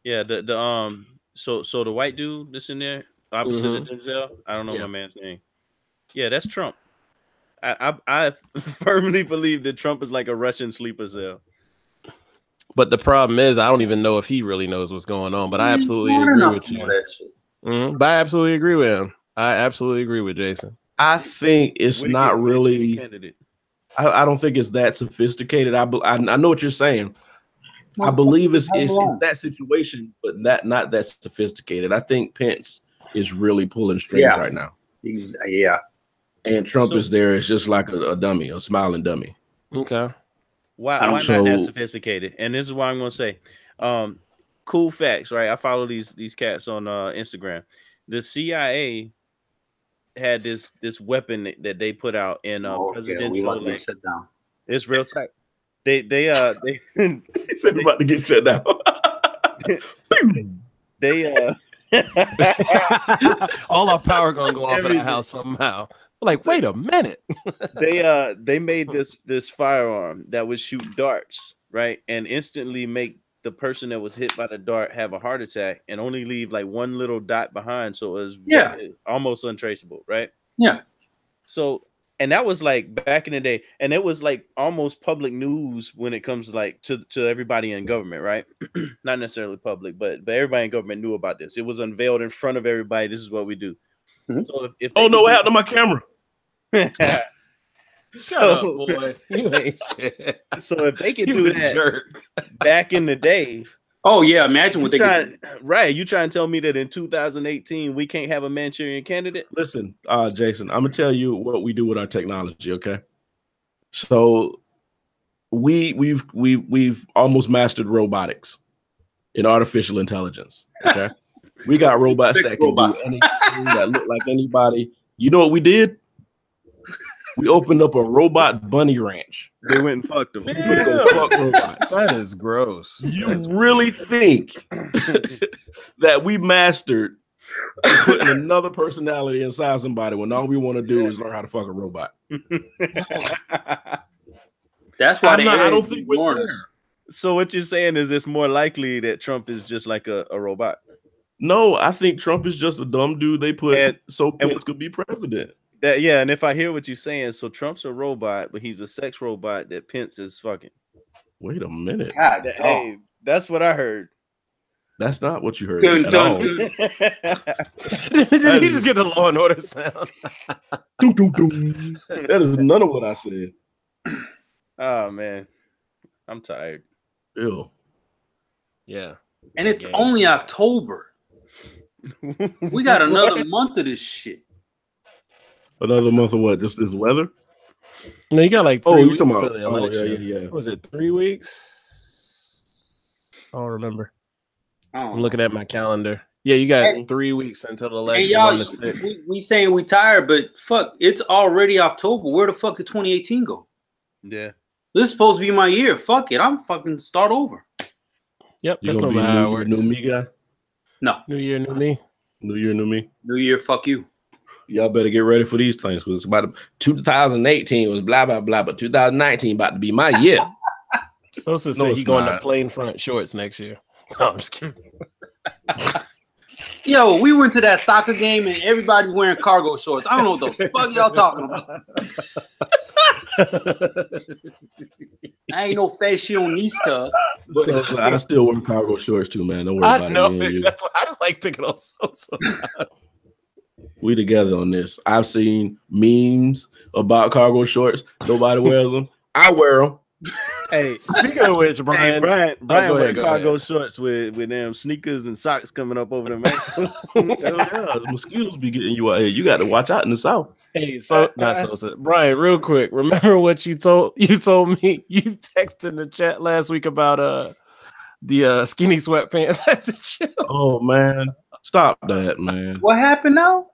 Speaker 3: Yeah, so the white dude that's in there, opposite of Denzel, I don't know my man's name. Yeah, that's Trump. I firmly believe that Trump is like a Russian sleeper cell.
Speaker 2: But the problem is, I don't even know if he really knows what's going on. But I absolutely agree with you. But I absolutely agree with him. I absolutely agree with Jason.
Speaker 1: I think it's not really. I don't think it's that sophisticated. I know what you're saying. I believe it's that situation, but not that sophisticated. I think Pence is really pulling strings right now.
Speaker 4: Yeah.
Speaker 1: And Trump is there. It's just like a dummy, a smiling dummy.
Speaker 2: Okay.
Speaker 3: Why not that sophisticated? And this is why I'm going to say, cool facts, right? I follow these cats on Instagram. The CIA had this weapon that they put out in presidential.
Speaker 4: Sit down.
Speaker 3: It's real tight. They
Speaker 1: he said we're about to get shut down.
Speaker 2: All our power gonna go off in the house somehow. Like, wait a minute.
Speaker 3: They made this firearm that would shoot darts, right, and instantly make the person that was hit by the dart have a heart attack and only leave like one little dot behind, so it was almost untraceable, right?
Speaker 4: Yeah.
Speaker 3: So, and that was like back in the day, and it was like almost public news when it comes to like to everybody in government, right? Not necessarily public, but everybody in government knew about this. It was unveiled in front of everybody. This is what we do. So if
Speaker 1: oh no, what happened to my camera?
Speaker 2: Shut up, boy. You ain't shit.
Speaker 3: So if they could do that back in the day.
Speaker 4: Oh yeah, imagine what they could do.
Speaker 3: Right. You trying to tell me that in 2018 we can't have a Manchurian Candidate?
Speaker 1: Listen, Jason, I'm gonna tell you what we do with our technology, okay? So we've almost mastered robotics and artificial intelligence. Okay. We got robots that can do anything, that look like anybody. You know what we did? We opened up a robot bunny ranch.
Speaker 3: They went and fucked them.
Speaker 2: Fuck robots. That is gross.
Speaker 1: You really think that we mastered putting another personality inside somebody when all we want to do is learn how to fuck a robot?
Speaker 4: That's why
Speaker 1: I don't think we're there.
Speaker 3: So what you're saying is it's more likely that Trump is just like a robot?
Speaker 1: No, I think Trump is just a dumb dude they put so Pence could be president.
Speaker 3: And if I hear what you're saying, so Trump's a robot, but he's a sex robot that Pence is fucking.
Speaker 1: Wait a minute.
Speaker 4: God,
Speaker 3: hey, that's what I heard.
Speaker 1: That's not what you heard.
Speaker 2: Did he just get the Law and Order sound?
Speaker 1: That is none of what I said.
Speaker 3: Oh man, I'm tired.
Speaker 1: Ew.
Speaker 2: Yeah.
Speaker 4: And it's only October. We got another month of this shit.
Speaker 1: Another month of what? Just this weather?
Speaker 2: No, you got like 3 weeks
Speaker 1: about,
Speaker 2: to the election.
Speaker 1: Yeah.
Speaker 2: What was it 3 weeks? I don't remember. I'm looking at my calendar. Yeah, you got 3 weeks until the election on the 6th.
Speaker 4: We saying we tired, but fuck, it's already October. Where the fuck did 2018 go?
Speaker 3: Yeah.
Speaker 4: This is supposed to be my year. Fuck it. I'm fucking start over.
Speaker 2: Yep, that's no matter how it works.
Speaker 1: New me guy?
Speaker 4: No.
Speaker 2: New year, new me.
Speaker 1: New year, new me.
Speaker 4: New year, fuck you.
Speaker 1: Y'all better get ready for these things because it's about 2018 was blah blah blah, but 2019 about to be my year.
Speaker 2: Supposed to say he's going to plain front shorts next year. No, I'm just kidding.
Speaker 4: Yo, we went to that soccer game and everybody's wearing cargo shorts. I don't know what the fuck y'all talking about. I ain't no fashionista.
Speaker 1: So I still wear cargo shorts too, man. Don't worry about it.
Speaker 2: That's what, I just like picking on Sosa.
Speaker 1: We together on this. I've seen memes about cargo shorts. Nobody wears them. I wear them.
Speaker 3: Hey,
Speaker 2: Speaking of which, Brian,
Speaker 3: Brian
Speaker 2: go ahead,
Speaker 3: wearing
Speaker 2: go
Speaker 3: cargo
Speaker 2: ahead.
Speaker 3: shorts with them sneakers and socks coming up over them ankles.
Speaker 1: Hell yeah, the mosquitoes be getting you out here. You got to watch out in the south.
Speaker 2: Hey, so not so Brian, real quick. Remember what you told me? You texted in the chat last week about the skinny sweatpants at the gym.
Speaker 1: Oh man, stop that, man.
Speaker 4: What happened now?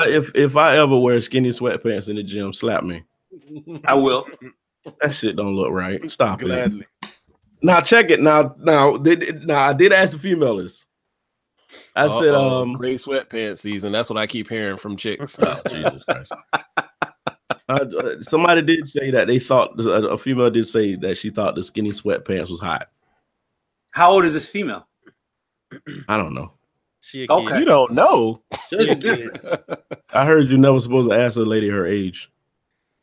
Speaker 1: If I ever wear skinny sweatpants in the gym, slap me.
Speaker 4: I will.
Speaker 1: That shit don't look right. Stop it.
Speaker 3: Gladly.
Speaker 1: Now check it. Now I did ask the female this. I said,
Speaker 2: gray sweatpants season. That's what I keep hearing from chicks.
Speaker 1: Oh, Jesus Christ. Somebody did say that they thought a female did say that she thought the skinny sweatpants was hot.
Speaker 4: How old is this female?
Speaker 1: I don't know.
Speaker 3: She a
Speaker 4: Okay.
Speaker 3: kid.
Speaker 2: You don't know.
Speaker 4: There's a difference.
Speaker 1: I heard you never supposed to ask a lady her age.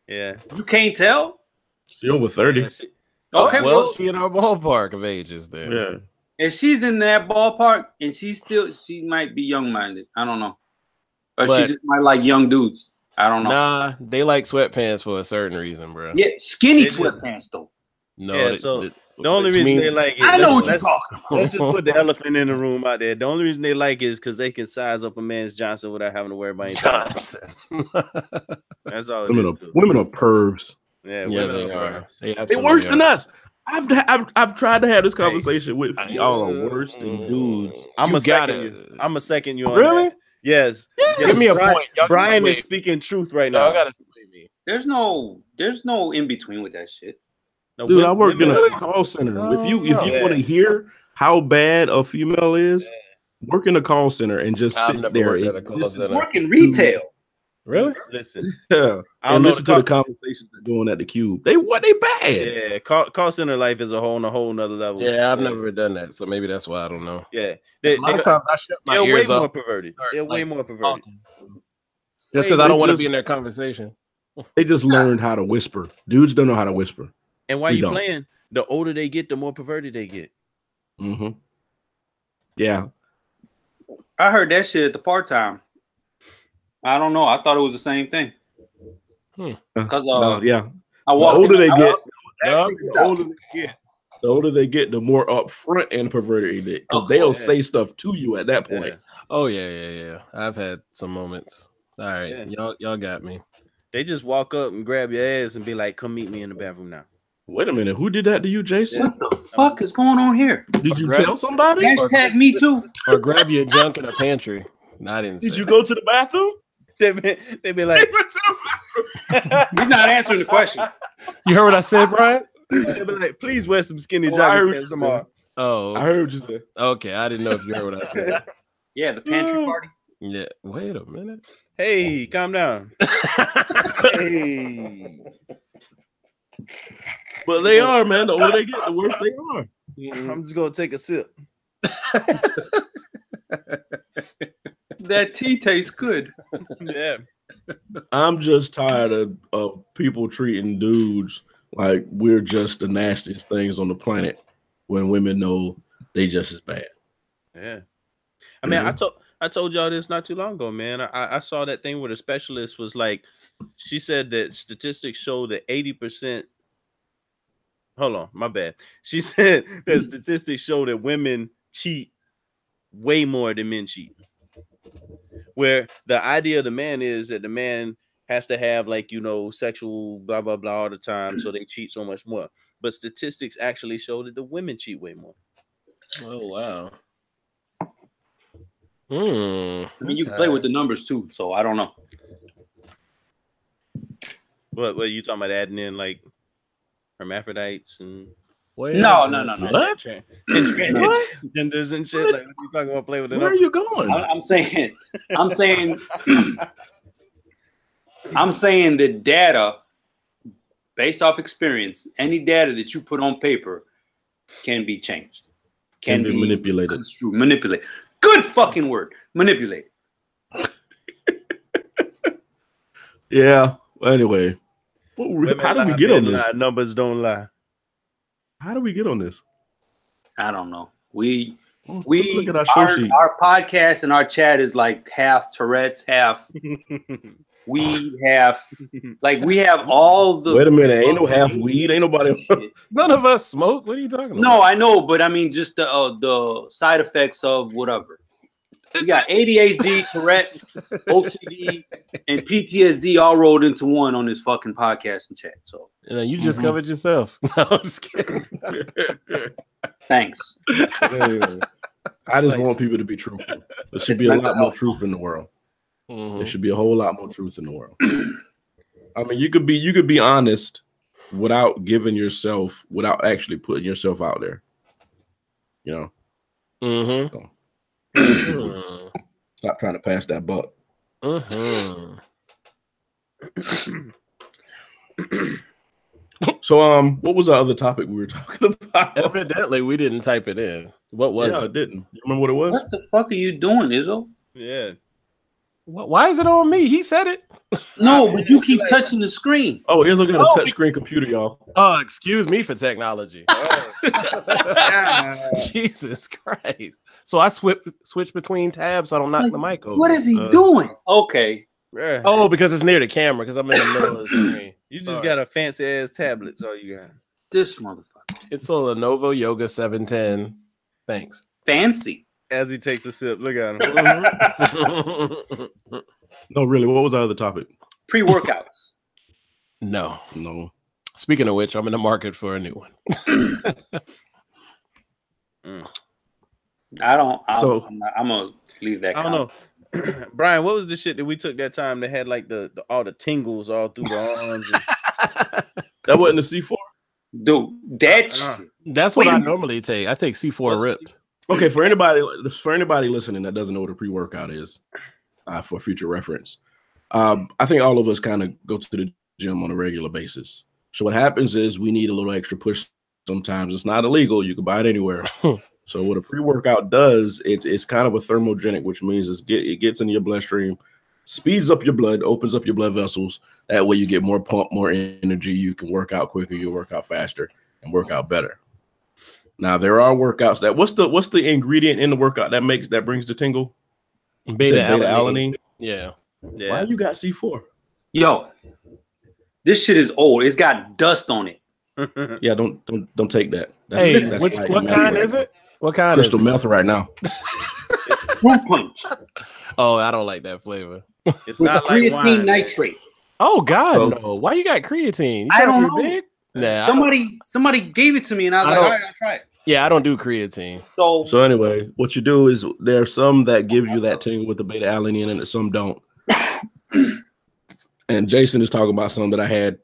Speaker 3: Yeah.
Speaker 4: You can't tell?
Speaker 1: She over 30.
Speaker 3: Yeah, she-
Speaker 4: Okay,
Speaker 2: well,
Speaker 4: well,
Speaker 2: she in our ballpark of ages then.
Speaker 1: Yeah.
Speaker 4: if she's in that ballpark and she might be young-minded. I don't know. Or she
Speaker 2: But-
Speaker 4: just might like young dudes. I don't know.
Speaker 2: Nah, they like sweatpants for a certain reason, bro.
Speaker 4: Yeah, skinny
Speaker 3: They do.
Speaker 4: sweatpants, though.
Speaker 2: No,
Speaker 3: Yeah, so The only reason they like it,
Speaker 4: I know what you're
Speaker 3: let's,
Speaker 4: talking about.
Speaker 3: let's just put the elephant in the room out there. The only reason they like it is because they can size up a man's Johnson without having to worry about anything.
Speaker 2: Johnson.
Speaker 3: That's all it
Speaker 1: Women
Speaker 3: is.
Speaker 1: are pervs.
Speaker 3: Yeah,
Speaker 2: Yeah,
Speaker 3: women
Speaker 2: they are.
Speaker 3: perverts.
Speaker 2: They
Speaker 1: They
Speaker 2: absolutely
Speaker 1: worse
Speaker 2: are.
Speaker 1: than us. I've tried to have this conversation with y'all are worse than dudes.
Speaker 3: I'm
Speaker 2: You
Speaker 3: a second
Speaker 2: gotta-
Speaker 3: you. I'm a second you on
Speaker 2: Really?
Speaker 3: that. Yes.
Speaker 2: Give me a
Speaker 3: Brian,
Speaker 2: point. Y'all
Speaker 3: Brian
Speaker 2: wait.
Speaker 3: is speaking truth right
Speaker 2: No,
Speaker 3: now.
Speaker 2: I gotta sway me.
Speaker 4: There's no in between with that shit.
Speaker 3: No,
Speaker 1: Dude, I
Speaker 3: women-
Speaker 1: worked in
Speaker 3: women-
Speaker 1: a call center. If you
Speaker 3: Yeah.
Speaker 1: want to hear how bad a female is, work in a call center and just
Speaker 2: I've
Speaker 1: sit
Speaker 2: never
Speaker 1: there
Speaker 2: worked
Speaker 1: and
Speaker 2: at a call
Speaker 1: listen,
Speaker 2: center.
Speaker 4: Work in retail.
Speaker 2: Really?
Speaker 3: Listen,
Speaker 1: yeah,
Speaker 3: I don't
Speaker 1: and
Speaker 3: know
Speaker 1: listen to the conversations they're doing at the cube. They bad.
Speaker 3: Yeah, call center life is a whole nother level.
Speaker 2: Yeah, I've never done that, so maybe that's why I don't know.
Speaker 3: Yeah,
Speaker 2: A lot of times I shut my
Speaker 3: they're way
Speaker 2: ears
Speaker 3: more
Speaker 2: up
Speaker 3: perverted.
Speaker 2: Start,
Speaker 3: They're way
Speaker 2: like,
Speaker 3: more perverted.
Speaker 2: talking. Just because
Speaker 1: They
Speaker 2: I don't want to
Speaker 1: just-
Speaker 2: be in their conversation.
Speaker 1: They just learned how to whisper. Dudes don't know how to whisper.
Speaker 3: And while
Speaker 1: We
Speaker 3: you
Speaker 1: don't.
Speaker 3: playing, the older they get, the more perverted they get.
Speaker 1: Mm-hmm. Yeah.
Speaker 4: I heard that shit at the part-time. I don't know. I thought it was the same thing. Because
Speaker 1: No, yeah.
Speaker 4: I
Speaker 1: The
Speaker 4: walked
Speaker 1: older
Speaker 4: in,
Speaker 1: they get,
Speaker 2: Yup.
Speaker 1: the older they get, the more upfront and perverted they get. Because
Speaker 4: Of
Speaker 1: they'll
Speaker 3: course.
Speaker 1: say stuff to you at that point.
Speaker 3: Yeah.
Speaker 2: Oh yeah. I've had some moments. All right,
Speaker 3: Yeah.
Speaker 2: y'all got me.
Speaker 3: They just walk up and grab your ass and be like, "Come meet me in the bathroom now."
Speaker 1: Wait a minute. Who did that to you, Jason?
Speaker 4: what the fuck is going on here?
Speaker 1: Did you
Speaker 2: Grab-
Speaker 1: tell somebody?
Speaker 4: Hashtag me too.
Speaker 2: Or grab your junk in a pantry. No, I didn't.
Speaker 1: Did
Speaker 2: say
Speaker 1: you
Speaker 2: that.
Speaker 1: go to the bathroom?
Speaker 3: They be like,
Speaker 4: You're not answering the question.
Speaker 2: You heard what I said, Brian?
Speaker 3: they be like, "Please wear some skinny
Speaker 1: Oh, I
Speaker 3: jogging
Speaker 1: heard what
Speaker 3: pants
Speaker 1: you
Speaker 3: tomorrow."
Speaker 2: Oh,
Speaker 1: I heard you say.
Speaker 2: okay. I didn't know if you heard what I said.
Speaker 4: Yeah, the pantry party.
Speaker 2: Yeah. Wait a minute.
Speaker 3: Hey, calm down. Hey.
Speaker 1: But they are, man. The older they get, the worse they are.
Speaker 3: I'm just gonna take a sip.
Speaker 4: That tea tastes good.
Speaker 3: Yeah.
Speaker 1: I'm just tired of people treating dudes like we're just the nastiest things on the planet when women know they just as bad.
Speaker 3: Yeah. I mean,
Speaker 1: Mm-hmm.
Speaker 3: I told y'all this not too long ago, man. I saw that thing where the specialist was like, she said that statistics show that 80%. Hold on, my bad. She said that statistics show that women cheat way more than men cheat. Where the idea of the man is that the man has to have, like, you know, sexual blah blah blah all the time, so they cheat so much more. But statistics actually show that the women cheat way more.
Speaker 2: Oh wow.
Speaker 4: I mean, you can play with the numbers too, so I don't know.
Speaker 3: What you talking about, adding in like hermaphrodites and
Speaker 4: No.
Speaker 1: What?
Speaker 3: genders and shit? Like, what you talking about? Play with the
Speaker 1: Where are
Speaker 3: numbers?
Speaker 1: you going?
Speaker 4: I'm saying the data based off experience, any data that you put on paper can be changed.
Speaker 1: Can be manipulated.
Speaker 4: Construed, manipulate. Good fucking word. Manipulate.
Speaker 1: Yeah. Well, anyway,
Speaker 3: Women
Speaker 1: how did we
Speaker 3: lie,
Speaker 1: get on
Speaker 3: men
Speaker 1: this?
Speaker 3: lie, numbers don't lie.
Speaker 1: How did we get on this?
Speaker 4: I don't know. We
Speaker 1: Look at our show sheet.
Speaker 4: our podcast and our chat is like half Tourette's, half we have all the.
Speaker 1: Wait a minute, ain't no half weed, ain't nobody.
Speaker 2: None of us smoke. What are you talking about?
Speaker 4: No, I know, but I mean just the side effects of whatever. We got ADHD, Tourette's, OCD, and PTSD all rolled into one on this fucking podcast and chat. So
Speaker 2: you just covered yourself. No, I'm just kidding.
Speaker 4: Thanks.
Speaker 1: I just want people to be truthful. There should be a lot more truth in the world. There should be a whole lot more truth in the world. I mean, you could be honest without without actually putting yourself out there. You know. So, stop trying to pass that buck. So, what was the other topic we were talking about?
Speaker 2: Evidently, we didn't type it in. What was it?
Speaker 1: I didn't. You remember what it was?
Speaker 4: What the fuck are you doing, Izzo?
Speaker 3: Yeah.
Speaker 2: Why is it on me? He said it.
Speaker 4: No, but you keep touching the screen.
Speaker 1: Oh, he's looking at a touch screen computer, y'all.
Speaker 2: Oh, excuse me for technology. Jesus Christ. So I switch between tabs so I don't knock the mic over.
Speaker 4: What is he doing? Okay.
Speaker 2: Oh, because it's near the camera, because I'm in the middle of the screen.
Speaker 3: You just got a fancy ass tablet. That's all you got.
Speaker 4: This motherfucker.
Speaker 2: It's a Lenovo Yoga 710. Thanks.
Speaker 4: Fancy.
Speaker 3: As he takes a sip, look at him.
Speaker 1: No, really. What was our other topic?
Speaker 4: Pre-workouts.
Speaker 2: No.
Speaker 1: Speaking
Speaker 2: of which, I'm in the market for a new one.
Speaker 4: I'm gonna leave that.
Speaker 3: I don't know. Brian, what was the shit that we took that time that had like all the tingles all through the arms?
Speaker 1: That wasn't the C4?
Speaker 4: Dude, that shit.
Speaker 2: That's what I normally take. I take C4 Rip.
Speaker 1: Okay, for anybody listening that doesn't know what a pre-workout is, for future reference, I think all of us kind of go to the gym on a regular basis. So what happens is we need a little extra push. Sometimes it's not illegal; you can buy it anywhere. So what a pre-workout does, it's kind of a thermogenic, which means it gets into your bloodstream, speeds up your blood, opens up your blood vessels. That way you get more pump, more energy. You can work out quicker, you work out faster, and work out better. Now there are workouts that what's the ingredient in the workout that brings the tingle? Beta-alanine.
Speaker 2: Yeah.
Speaker 1: Why you got C4?
Speaker 4: Yo, this shit is old. It's got dust on it.
Speaker 1: Yeah, don't take that.
Speaker 2: That's what kind is it? What kind?
Speaker 1: Crystal meth right now.
Speaker 4: It's fruit punch.
Speaker 2: Oh, I don't like that flavor.
Speaker 3: It's
Speaker 4: with
Speaker 3: not
Speaker 4: creatine
Speaker 3: like wine,
Speaker 4: nitrate.
Speaker 2: Oh God, no! Why you got creatine?
Speaker 4: I don't know.
Speaker 2: Big? Nah,
Speaker 4: somebody gave it to me, and I was like, all right, I'll try it.
Speaker 2: Yeah, I don't do creatine.
Speaker 1: So anyway, what you do is there are some that give you that tingle with the beta-alanine and some don't. And Jason is talking about some that I had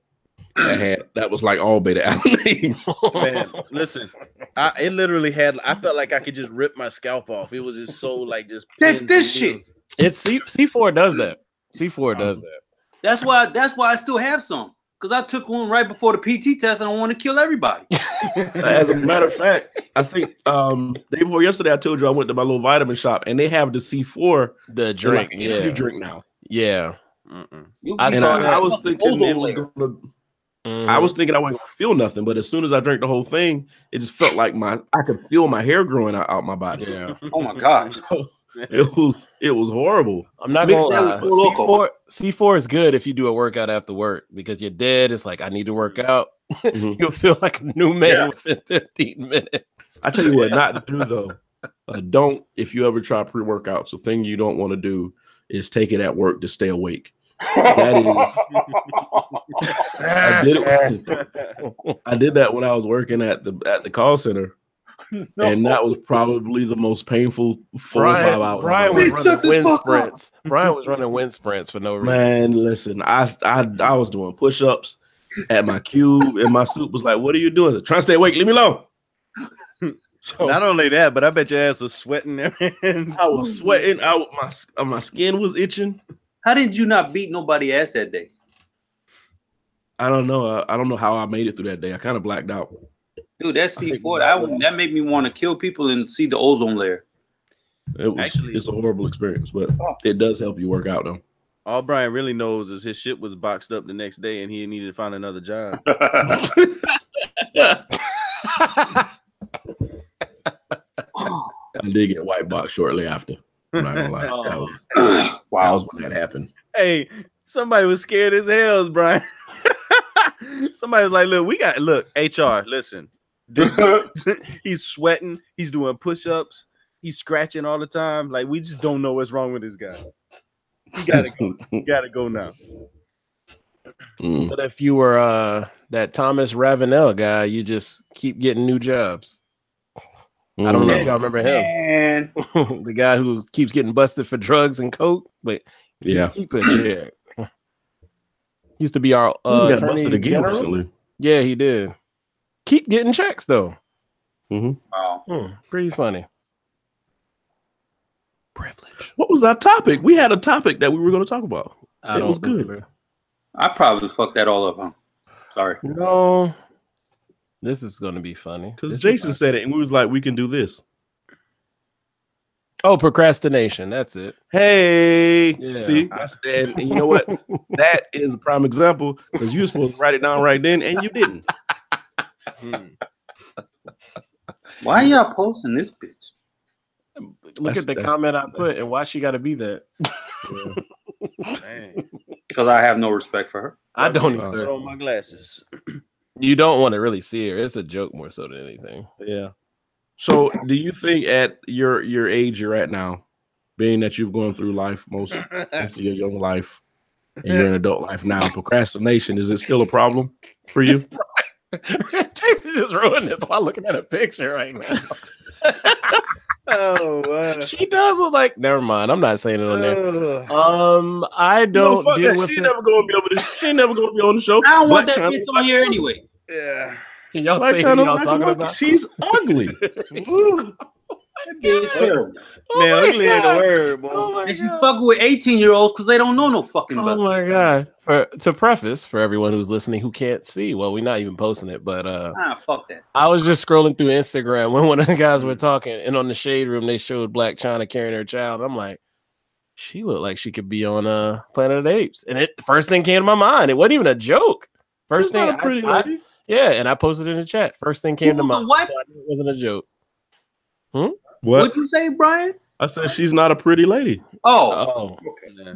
Speaker 1: that was like all beta-alanine.
Speaker 3: Man, listen, it literally had. I felt like I could just rip my scalp off. It was just so like just.
Speaker 4: That's this shit.
Speaker 2: It's C4 does that. C4 does that.
Speaker 4: That's why I still have some. Because I took one right before the PT test and I want to kill everybody.
Speaker 1: As a matter of fact, I think day before yesterday, I told you I went to my little vitamin shop and they have the C4,
Speaker 2: the drink,
Speaker 1: energy drink now.
Speaker 2: Yeah.
Speaker 1: I was thinking it was gonna. I was thinking I wasn't gonna feel nothing, but as soon as I drank the whole thing, it just felt like I could feel my hair growing out my body.
Speaker 2: Yeah.
Speaker 4: Oh my gosh.
Speaker 1: It was horrible.
Speaker 2: I'm not gonna lie. C4 is good if you do a workout after work because you're dead. It's like I need to work out. You'll feel like a new man within 15 minutes. I
Speaker 1: tell you what, not to do though. Don't if you ever try pre-workouts. The thing you don't want to do is take it at work to stay awake. That is. I did that when I was working at the call center. No. And that was probably the most painful 4 or 5 hours.
Speaker 2: Brian was running wind sprints. Brian was running wind sprints for no reason.
Speaker 1: Man, listen, I was doing push-ups at my cube, and my suit was like, "What are you doing? Trying to stay awake? Leave me alone."
Speaker 3: So, not only that, but I bet your ass was sweating.
Speaker 1: I was sweating. My skin was itching.
Speaker 4: How did you not beat nobody ass that day?
Speaker 1: I don't know. I don't know how I made it through that day. I kind of blacked out.
Speaker 4: Dude, that C4, that made me want to kill people and see the ozone layer.
Speaker 1: It's a horrible experience, but it does help you work out, though.
Speaker 3: All Brian really knows is his shit was boxed up the next day and he needed to find another job.
Speaker 1: I did get white box shortly after. I'm not gonna lie. That was when that happened.
Speaker 3: Hey, Somebody was scared as hell, Brian. Somebody was like, look, HR, listen. He's sweating, he's doing push-ups, he's scratching all the time. Like, we just don't know what's wrong with this guy. You gotta go. You gotta go now.
Speaker 2: But if you were that Thomas Ravenel guy, you just keep getting new jobs. I don't know if y'all remember him. The guy who keeps getting busted for drugs and coke, but
Speaker 1: yeah,
Speaker 2: keep it. Yeah. Used to be our
Speaker 1: got
Speaker 2: attorney
Speaker 1: busted again
Speaker 2: general.
Speaker 1: recently.
Speaker 2: Yeah, he did. Keep getting checks though.
Speaker 4: Wow.
Speaker 2: Pretty funny. Privilege.
Speaker 1: What was our topic? We had a topic that we were going to talk about. It was good.
Speaker 2: Remember.
Speaker 4: I probably fucked that all up, huh? Sorry.
Speaker 2: No. This is going to be funny.
Speaker 1: Because Jason said it, and we was like, we can do this.
Speaker 2: Oh, procrastination. That's it.
Speaker 1: Hey.
Speaker 2: Yeah.
Speaker 1: See? And you know what? That is a prime example, because you were supposed to write it down right then, and you didn't.
Speaker 2: Why
Speaker 4: are y'all posting this bitch?
Speaker 2: Look at the comment I put, and why she got to be that.
Speaker 4: Because I have no respect for her.
Speaker 2: I don't
Speaker 3: put
Speaker 2: either.
Speaker 3: on my glasses.
Speaker 2: You don't want to really see her. It's a joke more so than anything.
Speaker 1: Yeah. So, do you think at your age you're at now, being that you've gone through life most of your young life, and you're in adult life now, procrastination, is it still a problem for you?
Speaker 2: Jason just ruined this while looking at a picture right now. She does look like. Never mind. I'm not saying it on there. I don't deal with
Speaker 1: she
Speaker 2: it.
Speaker 1: never gonna be able to. She ain't never gonna be on the show.
Speaker 4: I don't want that bitch on here anyway.
Speaker 3: Yeah.
Speaker 2: Can y'all say who y'all talking about?
Speaker 1: She's ugly.
Speaker 4: It's terrible.
Speaker 3: Man, ugly ain't a word, boy.
Speaker 4: And she fucking with 18-year-olds because they don't know no fucking better.
Speaker 2: Oh my god! To preface, for everyone who's listening who can't see, well, we're not even posting it, but
Speaker 4: fuck that.
Speaker 2: I was just scrolling through Instagram when one of the guys were talking, and on the Shade Room they showed Black China carrying her child. I'm like, she looked like she could be on Planet of the Apes, and the first thing came to my mind. It wasn't even a joke. First thing,
Speaker 1: not a pretty lady.
Speaker 2: Yeah, and I posted it in the chat. First thing came to mind.
Speaker 4: What?
Speaker 2: It wasn't a joke.
Speaker 4: What'd you say, Brian?
Speaker 1: I said she's not a pretty lady.
Speaker 2: Oh. Okay.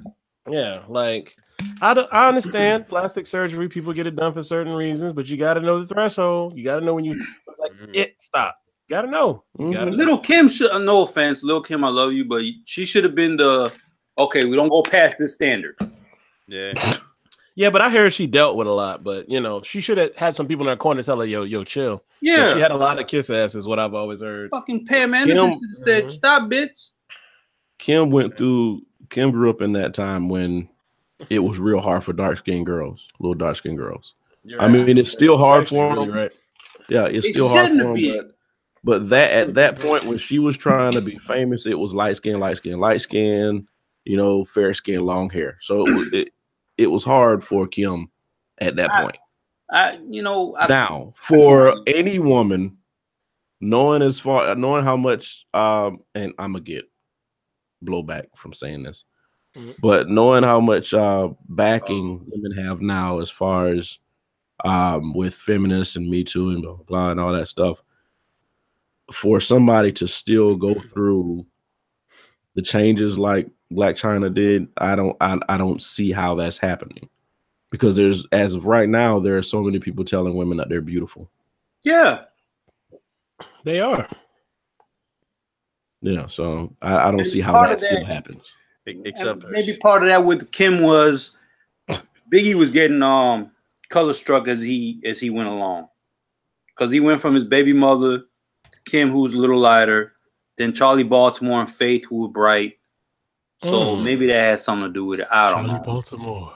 Speaker 2: Yeah, like I understand plastic surgery. People get it done for certain reasons, but you got to know the threshold. You got to know when you it's like stop. You got to know.
Speaker 4: Little Kim should. No offense, Little Kim, I love you, but she should have been the. Okay, we don't go past this standard.
Speaker 3: Yeah.
Speaker 2: Yeah, but I hear she dealt with a lot. But you know, she should have had some people in her corner tell her, "Yo, chill."
Speaker 4: Yeah,
Speaker 2: but she had a lot of kiss ass, is what I've always heard.
Speaker 4: Fucking Pam Anderson should have said, "Stop, bitch."
Speaker 1: Kim grew up in that time when it was real hard for dark-skinned girls, little dark-skinned girls.
Speaker 2: Right.
Speaker 1: I mean, it's still hard for them.
Speaker 2: Really right.
Speaker 1: Yeah, it's still hard for them. But that at that point when she was trying to be famous, it was light skin, you know, fair skin, long hair. So it was hard for Kim at that point. Now for any woman, knowing how much, and I'm gonna get blowback from saying this, but knowing how much backing women have now, as far as with feminists and Me Too and blah, blah, blah and all that stuff, for somebody to still go through the changes like Black China did, I don't see how that's happening, because as of right now, there are so many people telling women that they're beautiful.
Speaker 4: Yeah,
Speaker 2: they are.
Speaker 1: Yeah, so I don't see how that still happens.
Speaker 3: Except
Speaker 4: maybe part of that with Kim was Biggie was getting color struck as he went along, because he went from his baby mother to Kim, who was a little lighter, then Charlie Baltimore and Faith, who were bright. So maybe that has something to do with it. I don't know.
Speaker 2: Charlie Baltimore.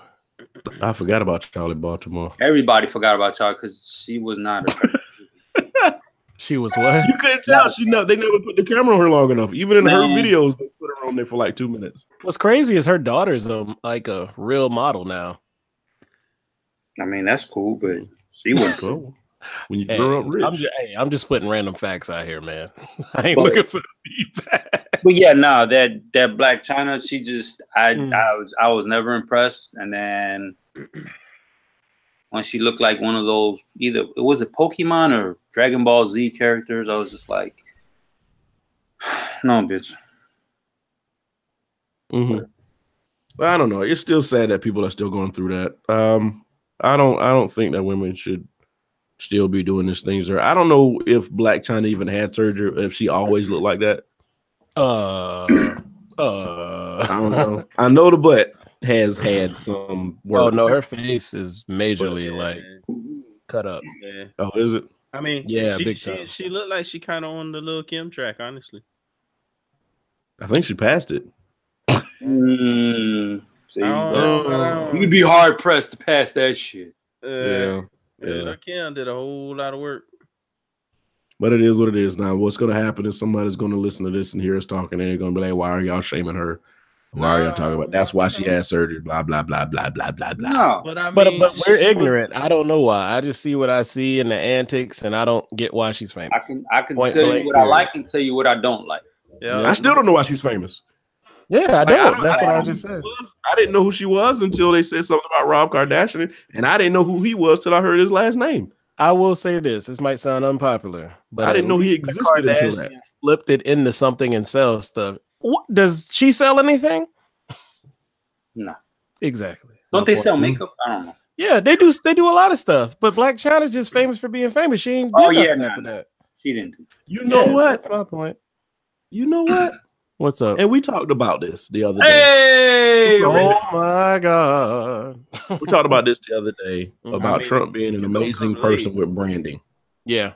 Speaker 1: I forgot about Charlie Baltimore.
Speaker 4: Everybody forgot about Charlie because she was not.
Speaker 2: She was what?
Speaker 1: You couldn't tell. They never put the camera on her long enough. Even in her videos, they put her on there for like 2 minutes.
Speaker 2: What's crazy is her daughter's like a real model now.
Speaker 4: I mean, that's cool, but she wasn't cool.
Speaker 1: When you grow up rich.
Speaker 2: I'm just putting random facts out here, man. I ain't looking for the feedback.
Speaker 4: But yeah, no, that Black China, she just I was never impressed. And then when she looked like one of those, either it was a Pokemon or Dragon Ball Z characters, I was just like, no, bitch.
Speaker 1: But I don't know. It's still sad that people are still going through that. I don't think that women should still be doing these things. Or I don't know if Black China even had surgery, if she always looked like that. I don't know. I know the butt has had some work.
Speaker 2: Oh no, her face is majorly like cut up.
Speaker 3: Yeah.
Speaker 1: Oh, is it?
Speaker 3: I mean,
Speaker 2: Yeah, big time.
Speaker 3: she looked like she kind of on the Lil Kim track, honestly.
Speaker 1: I think she passed it.
Speaker 4: See,
Speaker 3: I don't know, but I don't-
Speaker 4: you'd be hard pressed to pass that shit.
Speaker 1: Yeah.
Speaker 3: Lil Kim did a whole lot of work.
Speaker 1: But it is what it is now. What's going to happen is somebody's going to listen to this and hear us talking, and they're going to be like, why are y'all shaming her? Why are y'all talking about that's why she had surgery, blah, blah, blah, blah, blah, blah, blah.
Speaker 4: No,
Speaker 3: But I mean,
Speaker 2: But we're
Speaker 3: she
Speaker 2: ignorant. I don't know why. I just see what I see in the antics, and I don't get why she's famous.
Speaker 4: I can
Speaker 2: Point
Speaker 4: tell
Speaker 2: blank
Speaker 4: you what I
Speaker 2: period.
Speaker 4: like and tell you what I don't like.
Speaker 3: Yeah.
Speaker 1: I still don't know why she's famous.
Speaker 2: Yeah, I
Speaker 1: Like,
Speaker 2: don't. That's what I
Speaker 1: don't
Speaker 2: just
Speaker 1: know
Speaker 2: said.
Speaker 1: who she was. I didn't know who she was until they said something about Rob Kardashian, and I didn't know who he was till I heard his last name.
Speaker 2: I will say this. This might sound unpopular, but
Speaker 1: I didn't know he
Speaker 2: the
Speaker 1: existed until that.
Speaker 2: Kardashians flipped it into something and sells stuff. What, does she sell anything?
Speaker 4: No.
Speaker 2: Exactly.
Speaker 4: Don't
Speaker 2: My
Speaker 4: they
Speaker 2: point.
Speaker 4: sell makeup? I don't know.
Speaker 2: Yeah, they do. They do a lot of stuff. But Black China's just famous for being famous. She ain't.
Speaker 4: Oh,
Speaker 2: did
Speaker 4: yeah,
Speaker 2: nothing after
Speaker 4: nah.
Speaker 2: that.
Speaker 4: She didn't do.
Speaker 1: You know
Speaker 2: Yeah,
Speaker 1: what?
Speaker 2: That's my point.
Speaker 1: You know what?
Speaker 2: What's up?
Speaker 1: And we talked about this the other day.
Speaker 4: Hey,
Speaker 2: Oh my God.
Speaker 1: We talked about this the other day about
Speaker 3: I mean,
Speaker 1: Trump being an
Speaker 3: you don't
Speaker 1: amazing
Speaker 3: come
Speaker 1: person
Speaker 3: late.
Speaker 1: with branding.
Speaker 2: Yeah.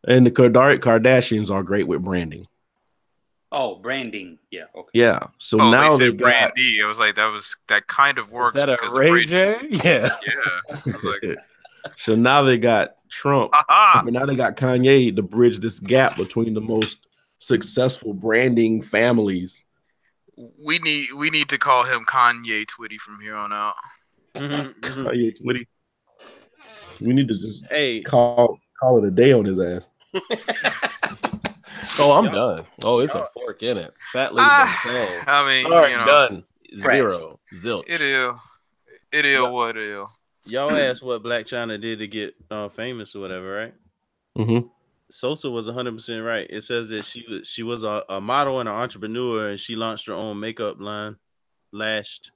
Speaker 1: And the Kardashians are great with branding.
Speaker 4: oh, branding. Yeah. Okay.
Speaker 1: Yeah. So
Speaker 5: Oh,
Speaker 1: now
Speaker 5: they
Speaker 1: they
Speaker 5: said
Speaker 1: got
Speaker 5: Brandy. I was like, that kind of
Speaker 2: Is
Speaker 5: works
Speaker 2: that a
Speaker 5: because of
Speaker 2: Ray
Speaker 5: Ray
Speaker 2: J? Yeah.
Speaker 5: Yeah. I was like,
Speaker 1: so now they got Trump.
Speaker 5: haha.
Speaker 1: But now they got Kanye to bridge this gap between the most successful branding families.
Speaker 5: We need to call him Kanye Twitty from here on out.
Speaker 1: Kanye Twitty. We need to just
Speaker 3: Hey,
Speaker 1: call it a day on his ass.
Speaker 2: Oh, I'm done. Oh, it's a fork in it. Fat lady done sang.
Speaker 5: I mean,
Speaker 2: Sorry,
Speaker 5: you know,
Speaker 2: done. Zero. Zilch.
Speaker 5: it is what it is.
Speaker 3: y'all asked what Black China did to get famous or whatever, right?
Speaker 1: Mm-hmm.
Speaker 3: Sosa was 100% right. It says that she was a model and an entrepreneur, and she launched her own makeup line last.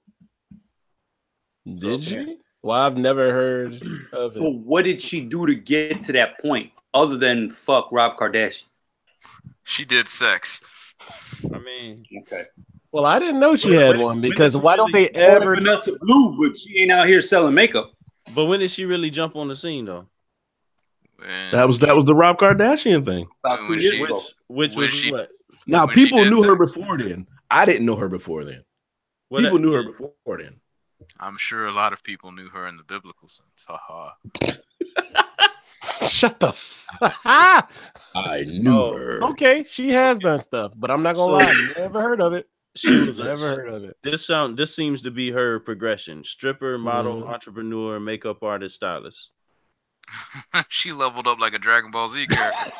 Speaker 2: Did she? Well, I've never heard of
Speaker 4: But
Speaker 2: it.
Speaker 4: what did she do to get to that point other than fuck Rob Kardashian?
Speaker 5: She did sex.
Speaker 3: I mean,
Speaker 4: Okay.
Speaker 2: Well, I didn't know she
Speaker 3: When-
Speaker 2: had
Speaker 3: when-
Speaker 2: one
Speaker 3: when
Speaker 2: because
Speaker 3: did she
Speaker 2: why don't they
Speaker 3: really-
Speaker 2: ever?
Speaker 4: Vanessa Blue, but she ain't out here selling makeup.
Speaker 3: but when did she really jump on the scene though?
Speaker 5: And
Speaker 1: That was the Rob Kardashian thing.
Speaker 4: About
Speaker 5: When
Speaker 4: 2 years
Speaker 5: she-
Speaker 4: ago.
Speaker 3: Which
Speaker 5: When
Speaker 3: was
Speaker 5: she-
Speaker 3: what?
Speaker 1: Now
Speaker 5: When she
Speaker 1: people
Speaker 5: did
Speaker 1: knew her
Speaker 5: sex.
Speaker 1: before then. I didn't know her before then.
Speaker 3: What
Speaker 1: People
Speaker 3: that-
Speaker 1: knew her before then.
Speaker 5: I'm sure a lot of people knew her in the biblical sense. Haha.
Speaker 2: Shut the fuck.
Speaker 1: I knew
Speaker 3: Oh,
Speaker 1: her.
Speaker 2: Okay, she has done stuff, but I'm not gonna
Speaker 3: So-
Speaker 2: lie. Never heard of it.
Speaker 3: She was
Speaker 2: Never heard of it.
Speaker 3: This seems to be her progression: stripper, model,
Speaker 2: Mhm.
Speaker 3: entrepreneur, makeup artist, stylist.
Speaker 5: She leveled up like a Dragon Ball Z character.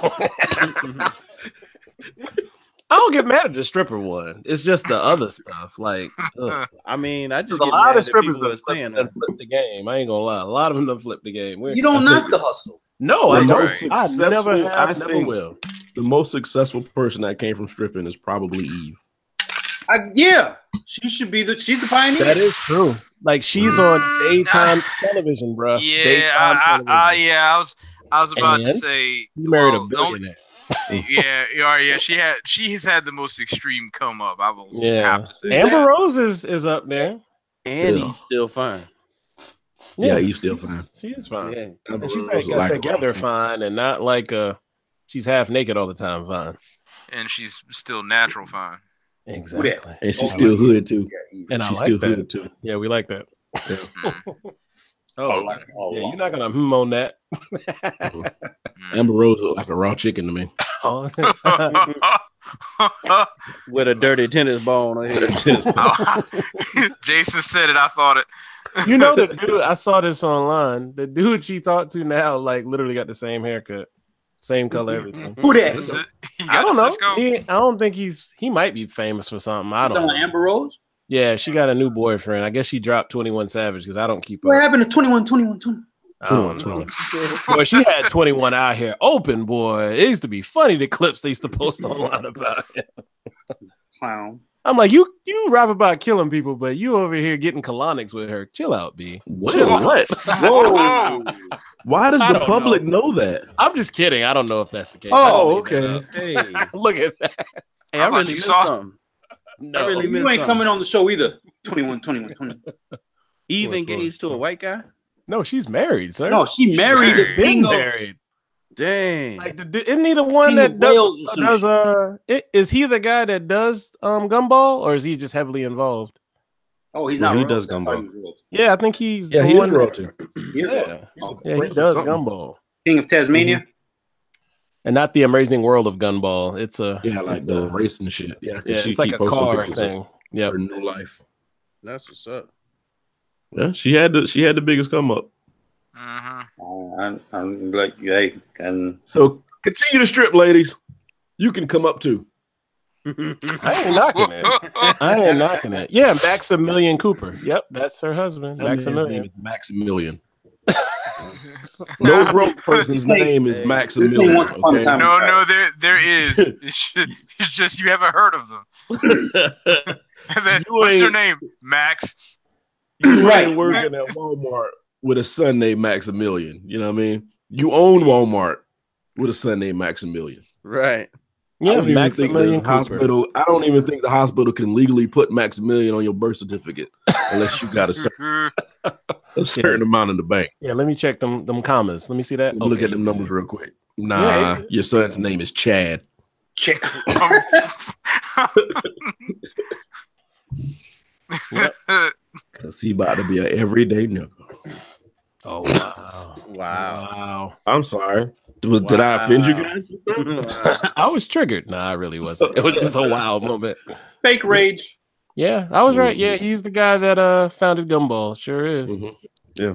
Speaker 2: I don't get mad at the stripper one. It's just the other stuff. Like, ugh.
Speaker 3: I mean, I just
Speaker 2: a
Speaker 3: get
Speaker 2: lot
Speaker 3: mad
Speaker 2: of
Speaker 3: that
Speaker 2: strippers
Speaker 3: people
Speaker 2: that
Speaker 3: are saying
Speaker 2: flip
Speaker 3: that.
Speaker 2: the game. I ain't gonna lie. A lot of them done flipped the game.
Speaker 4: You don't
Speaker 1: I
Speaker 4: knock
Speaker 1: think-
Speaker 4: the hustle.
Speaker 2: No,
Speaker 1: The
Speaker 2: I don't.
Speaker 1: most
Speaker 2: I
Speaker 1: successful-
Speaker 2: never have.
Speaker 1: I
Speaker 2: never
Speaker 1: think-
Speaker 2: will.
Speaker 1: The most successful person that came from stripping is probably Eve.
Speaker 4: Yeah, she's the pioneer.
Speaker 2: That is true. Like she's on daytime television, bro.
Speaker 5: Yeah, I was about to
Speaker 2: And
Speaker 5: say
Speaker 2: You married
Speaker 5: well,
Speaker 2: a
Speaker 5: the only-
Speaker 2: billionaire.
Speaker 5: yeah. She's had the most extreme come up. I will
Speaker 2: Yeah.
Speaker 5: have to say.
Speaker 2: Amber Rose is up there.
Speaker 3: And
Speaker 1: Yeah.
Speaker 3: he's still fine.
Speaker 1: Yeah, Eve's still fine.
Speaker 2: She is fine.
Speaker 3: Yeah.
Speaker 2: And she's
Speaker 1: Rose
Speaker 2: like
Speaker 1: like a
Speaker 2: together
Speaker 1: rock.
Speaker 2: fine and not like she's half naked all the time fine.
Speaker 5: And she's still natural fine.
Speaker 2: Exactly.
Speaker 1: And she's
Speaker 2: I
Speaker 1: still
Speaker 2: like
Speaker 1: hood too.
Speaker 2: And I
Speaker 1: She's
Speaker 2: like
Speaker 1: still
Speaker 2: that.
Speaker 1: hood too.
Speaker 2: Yeah, we like that.
Speaker 5: Mm,
Speaker 2: Oh, yeah, you're not gonna on that.
Speaker 5: mm.
Speaker 1: Amber Rose look like a raw chicken to me.
Speaker 2: Oh.
Speaker 3: With a dirty tennis ball on her head.
Speaker 5: Jason said it. I thought it.
Speaker 2: You know the dude, I saw this online. The dude she talked to now, like literally got the same haircut, same color, everything.
Speaker 4: Who that?
Speaker 5: Is it? He
Speaker 2: I
Speaker 5: got
Speaker 2: don't
Speaker 5: the
Speaker 2: know.
Speaker 5: Cisco?
Speaker 2: I don't think he might be famous for something. I don't know.
Speaker 4: Amber Rose?
Speaker 2: Yeah, she got a new boyfriend. I guess she dropped 21 Savage because I don't keep
Speaker 4: What
Speaker 2: up.
Speaker 4: happened to 21?
Speaker 2: I don't know. Boy, she had 21 out here open, boy. It used to be funny the clips they used to post online about it.
Speaker 4: Clown.
Speaker 2: I'm like, you rap about killing people, but you over here getting colonics with her. Chill out, B.
Speaker 1: What?
Speaker 2: Chill out.
Speaker 1: What?
Speaker 5: Whoa.
Speaker 1: Why does
Speaker 2: I
Speaker 1: the
Speaker 2: don't
Speaker 1: public know that?
Speaker 2: I'm just kidding. I don't know if that's the case.
Speaker 4: Oh,
Speaker 1: okay.
Speaker 3: Hey,
Speaker 2: Look at that.
Speaker 3: hey,
Speaker 5: How
Speaker 3: I
Speaker 5: about
Speaker 3: really
Speaker 5: you,
Speaker 3: missed
Speaker 5: Saw?
Speaker 3: something.
Speaker 2: No.
Speaker 3: I really
Speaker 4: You
Speaker 3: missed
Speaker 4: ain't
Speaker 3: something.
Speaker 4: coming on the show either. 21.
Speaker 3: Eve
Speaker 2: What,
Speaker 3: engaged to a white guy.
Speaker 2: No, she's married, sir.
Speaker 4: No, she married the
Speaker 5: married.
Speaker 2: been
Speaker 4: king of.
Speaker 2: married.
Speaker 3: Dang.
Speaker 2: Like, isn't he the one
Speaker 4: King
Speaker 2: that
Speaker 4: of Wales or some
Speaker 2: is he the guy that does Gumball, or is he just heavily involved?
Speaker 4: Oh, he's
Speaker 1: No,
Speaker 4: not.
Speaker 1: he
Speaker 4: royalty.
Speaker 1: does
Speaker 4: I thought
Speaker 1: Gumball.
Speaker 4: he was royalty.
Speaker 2: Yeah, I think he's
Speaker 1: Yeah,
Speaker 2: the
Speaker 1: he
Speaker 2: one
Speaker 1: is
Speaker 2: that-
Speaker 1: royalty.
Speaker 4: He is royalty.
Speaker 2: Yeah,
Speaker 1: He's a
Speaker 2: yeah, he
Speaker 1: prince or
Speaker 2: does
Speaker 1: something.
Speaker 2: Gumball,
Speaker 4: King of Tasmania.
Speaker 2: and not the Amazing World of Gumball. It's a
Speaker 1: Yeah, like
Speaker 2: it's
Speaker 1: the
Speaker 2: a-
Speaker 1: racing shit. Yeah, 'cause
Speaker 2: yeah,
Speaker 1: she
Speaker 2: it's like
Speaker 1: keep
Speaker 2: a
Speaker 1: posting
Speaker 2: car
Speaker 1: pictures of
Speaker 2: thing. Yep.
Speaker 1: her new life.
Speaker 3: That's what's up.
Speaker 1: Yeah, she had the biggest come up.
Speaker 5: Mm-hmm.
Speaker 4: I'm like, hey, and
Speaker 1: So continue to strip, ladies. You can come up too.
Speaker 2: I ain't knocking it. I ain't knocking it. Yeah, Maximilian Cooper. Yep, that's her husband,
Speaker 1: His name
Speaker 2: Maximilian.
Speaker 1: is Maximilian. No broke person's name is
Speaker 3: Hey.
Speaker 1: Maximilian.
Speaker 4: Once upon a
Speaker 1: Okay?
Speaker 4: time.
Speaker 5: No, there is. It's just you haven't heard of them. And then,
Speaker 1: You
Speaker 5: what's your
Speaker 1: ain't-
Speaker 5: name? Max.
Speaker 1: You
Speaker 4: Right.
Speaker 1: ain't working at Walmart with a son named Maximilian. You know what I mean? You own Walmart with a son named Maximilian.
Speaker 3: Right.
Speaker 1: I
Speaker 2: Yeah,
Speaker 1: don't even think
Speaker 2: Maximilian
Speaker 1: the
Speaker 2: Cooper.
Speaker 1: hospital. I don't even think the hospital can legally put Maximilian on your birth certificate unless you got a certain amount in the bank.
Speaker 2: Yeah, let me check them commas. Let me see that.
Speaker 1: Let me look
Speaker 2: Okay.
Speaker 1: at them numbers real quick. Nah,
Speaker 2: Yeah.
Speaker 1: your son's name is Chad.
Speaker 4: check.
Speaker 1: Cause he about to be an everyday nigga.
Speaker 2: Oh wow.
Speaker 3: Wow.
Speaker 2: Wow.
Speaker 1: I'm sorry. Did I offend you guys?
Speaker 2: I was triggered. Nah, I really wasn't. It was just a wow moment.
Speaker 4: Fake rage.
Speaker 2: Yeah, I was right. Yeah, he's the guy that founded Gumball. Sure is.
Speaker 1: Mhm. Yeah.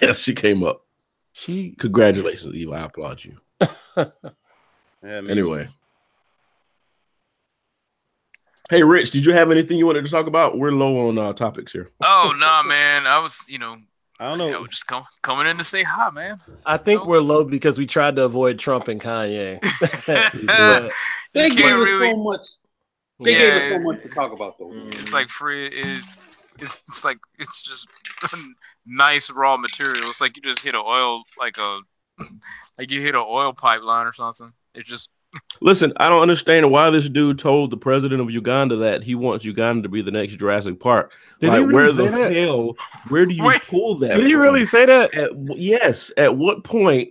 Speaker 1: Yes, she came up.
Speaker 2: She
Speaker 1: Congratulations, Eva. I applaud you.
Speaker 3: Yeah, me
Speaker 1: Anyway. Hey, Rich, did you have anything you wanted to talk about? We're low on topics here.
Speaker 5: Oh nah, man. I was,
Speaker 3: I don't
Speaker 5: I
Speaker 3: know.
Speaker 5: was just coming in to say hi, man.
Speaker 2: I think we're low because we tried to avoid Trump and Kanye.
Speaker 4: They
Speaker 5: You
Speaker 4: gave
Speaker 5: can't
Speaker 4: us
Speaker 5: really-
Speaker 4: so much. They
Speaker 5: Yeah,
Speaker 4: gave us so much to talk about, though.
Speaker 5: It's like free. It's like it's just nice raw material. It's like you just hit an oil like you hit an oil pipeline or something. It's just
Speaker 1: Listen, I don't understand why this dude told the president of Uganda that he wants Uganda to be the next Jurassic Park.
Speaker 2: Did
Speaker 1: like,
Speaker 2: he really
Speaker 1: where
Speaker 2: say
Speaker 1: the
Speaker 2: that?
Speaker 1: hell? Where do you
Speaker 5: Wait.
Speaker 1: pull that?
Speaker 2: Did he
Speaker 1: from?
Speaker 2: really say that?
Speaker 1: Yes. At what point?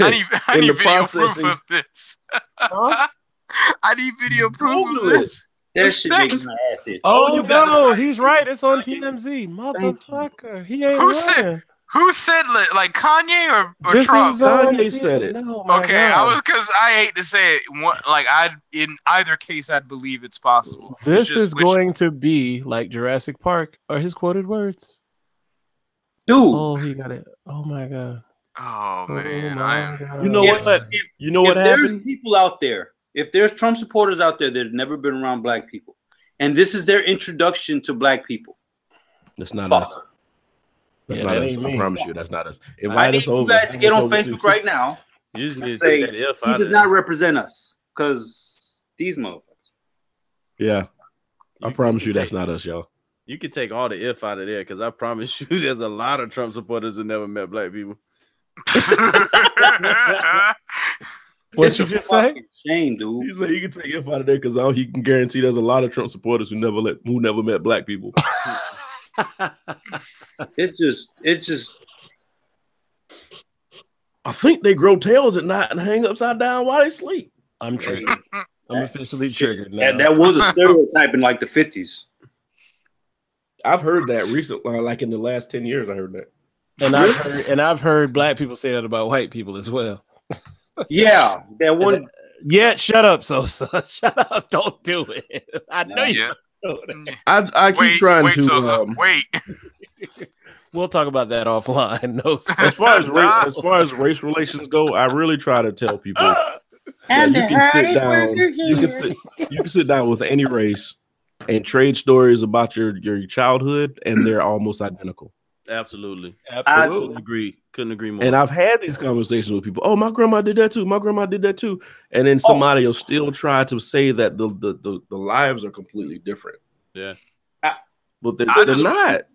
Speaker 5: I need
Speaker 1: In
Speaker 5: video
Speaker 1: the
Speaker 5: proof
Speaker 1: processing-
Speaker 5: of this.
Speaker 2: Huh?
Speaker 5: I need video proof
Speaker 1: Google
Speaker 5: of this.
Speaker 4: That shit makes my ass itch.
Speaker 2: Oh
Speaker 1: you got
Speaker 2: no, he's right. It's on TMZ, motherfucker. He ain't
Speaker 5: Who said-
Speaker 2: lying.
Speaker 5: Who said like Kanye or
Speaker 2: This
Speaker 5: Trump?
Speaker 2: is on
Speaker 1: Kanye said it.
Speaker 2: No, my
Speaker 5: Okay,
Speaker 2: God.
Speaker 5: I was because I hate to say it. In either case, I'd believe it's possible.
Speaker 2: This
Speaker 5: It's just
Speaker 2: is
Speaker 5: which-
Speaker 2: going to be like Jurassic Park or his quoted words.
Speaker 4: Dude,
Speaker 2: Oh, he got it. Oh my God.
Speaker 5: Oh man,
Speaker 2: oh
Speaker 5: I am.
Speaker 2: God.
Speaker 1: You know
Speaker 4: Yes.
Speaker 1: what? You know what
Speaker 4: if there's
Speaker 1: happened?
Speaker 4: people out there, if there's Trump supporters out there that have never been around black people, and this is their introduction to black people,
Speaker 1: That's not
Speaker 4: fuck.
Speaker 1: us. That's
Speaker 2: Yeah,
Speaker 1: not
Speaker 2: that
Speaker 1: us.
Speaker 2: ain't
Speaker 1: I
Speaker 2: me.
Speaker 1: promise you, that's not us.
Speaker 4: I
Speaker 1: Invite
Speaker 4: need
Speaker 1: us
Speaker 4: you
Speaker 1: over.
Speaker 4: guys to get on
Speaker 1: Invite us
Speaker 4: Facebook
Speaker 1: over
Speaker 4: right now.
Speaker 3: You just need to
Speaker 4: Say
Speaker 3: take that if
Speaker 4: he
Speaker 3: out
Speaker 4: does
Speaker 3: of
Speaker 4: not
Speaker 3: there.
Speaker 4: represent us because these motherfuckers.
Speaker 1: Yeah, I
Speaker 3: You-
Speaker 1: promise you,
Speaker 3: can
Speaker 1: that's
Speaker 3: take-
Speaker 1: not us, y'all.
Speaker 3: You can take all the if out of there because I promise you, there's a lot of Trump supporters that never met black people.
Speaker 2: What'd
Speaker 4: It's
Speaker 2: you
Speaker 4: a
Speaker 2: just say?
Speaker 4: fucking shame, dude.
Speaker 1: He said he can take F out of there because he can guarantee there's a lot of Trump supporters who never met black people.
Speaker 4: It's just.
Speaker 1: I think they grow tails at night and hang upside down while they sleep.
Speaker 2: I'm triggered. I'm officially triggered now.
Speaker 4: That was a stereotype in like the 50s.
Speaker 1: I've heard that recently, like in the last 10 years. I heard that.
Speaker 2: And I've heard black people say that about white people as well.
Speaker 4: Yeah, that one.
Speaker 2: Yeah, shut up, Sosa. Shut up. Don't do it. I know you.
Speaker 5: Yeah.
Speaker 2: don't do it.
Speaker 1: I keep trying
Speaker 5: wait,
Speaker 1: to.
Speaker 5: Sosa, wait.
Speaker 2: We'll talk about that offline. No,
Speaker 1: As far as race relations go, I really try to tell people that you can sit down. You can sit down with any race and trade stories about your childhood, and they're almost identical.
Speaker 3: Absolutely. Couldn't agree more.
Speaker 1: And I've had these conversations with people. Oh, my grandma did that too. My grandma did that too. And then somebody will still try to say that the lives are completely different.
Speaker 3: Yeah.
Speaker 1: But they're not.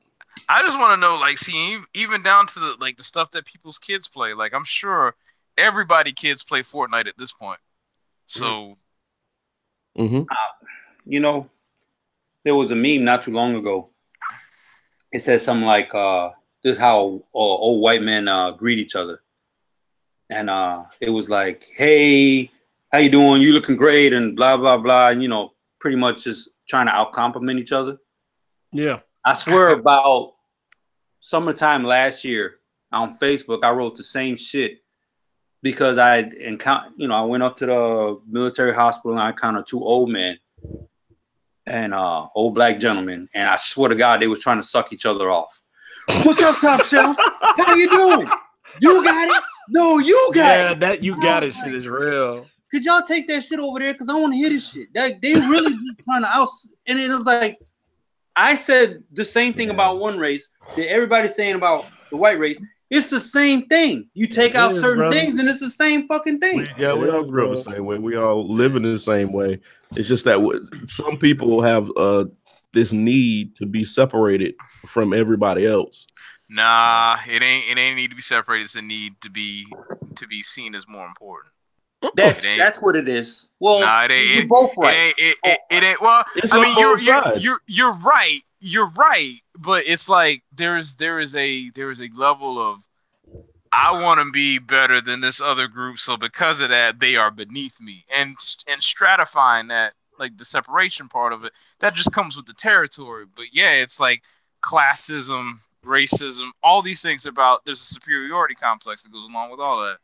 Speaker 5: I just want to know, like, see, even down to the stuff that people's kids play. Like, I'm sure kids play Fortnite at this point. So,
Speaker 4: you know, there was a meme not too long ago. It said something like, "This is how old white men greet each other," and it was like, "Hey, how you doing? You looking great," and blah blah blah, and pretty much just trying to out compliment each other.
Speaker 2: Yeah.
Speaker 4: I swear about summertime last year on Facebook, I wrote the same shit because I went up to the military hospital and I encountered two old men and old black gentlemen, and I swear to God, they was trying to suck each other off. What's up, Top Shelf? How you doing? You got it? No, you got it.
Speaker 2: Yeah, that you got it shit is real.
Speaker 4: Could y'all take that shit over there? Because I want to hear this shit. They really just trying to out. And it was like, I said the same thing about one race that everybody's saying about the white race. It's the same thing. You take out certain things, and it's the same fucking thing.
Speaker 1: We all grow the same way. We all live in the same way. It's just that some people have this need to be separated from everybody else.
Speaker 5: Nah, it ain't need to be separated. It's a need to be seen as more important.
Speaker 4: That's what it is. Well,
Speaker 5: nah,
Speaker 4: you're both right.
Speaker 5: It ain't. Well,
Speaker 1: It's
Speaker 5: I mean,
Speaker 1: on
Speaker 5: you're right. You're right. But it's like there is a level of I want to be better than this other group, so because of that, they are beneath me. And stratifying that, like the separation part of it, that just comes with the territory. But yeah, it's like classism, racism, all these things about there's a superiority complex that goes along with all that.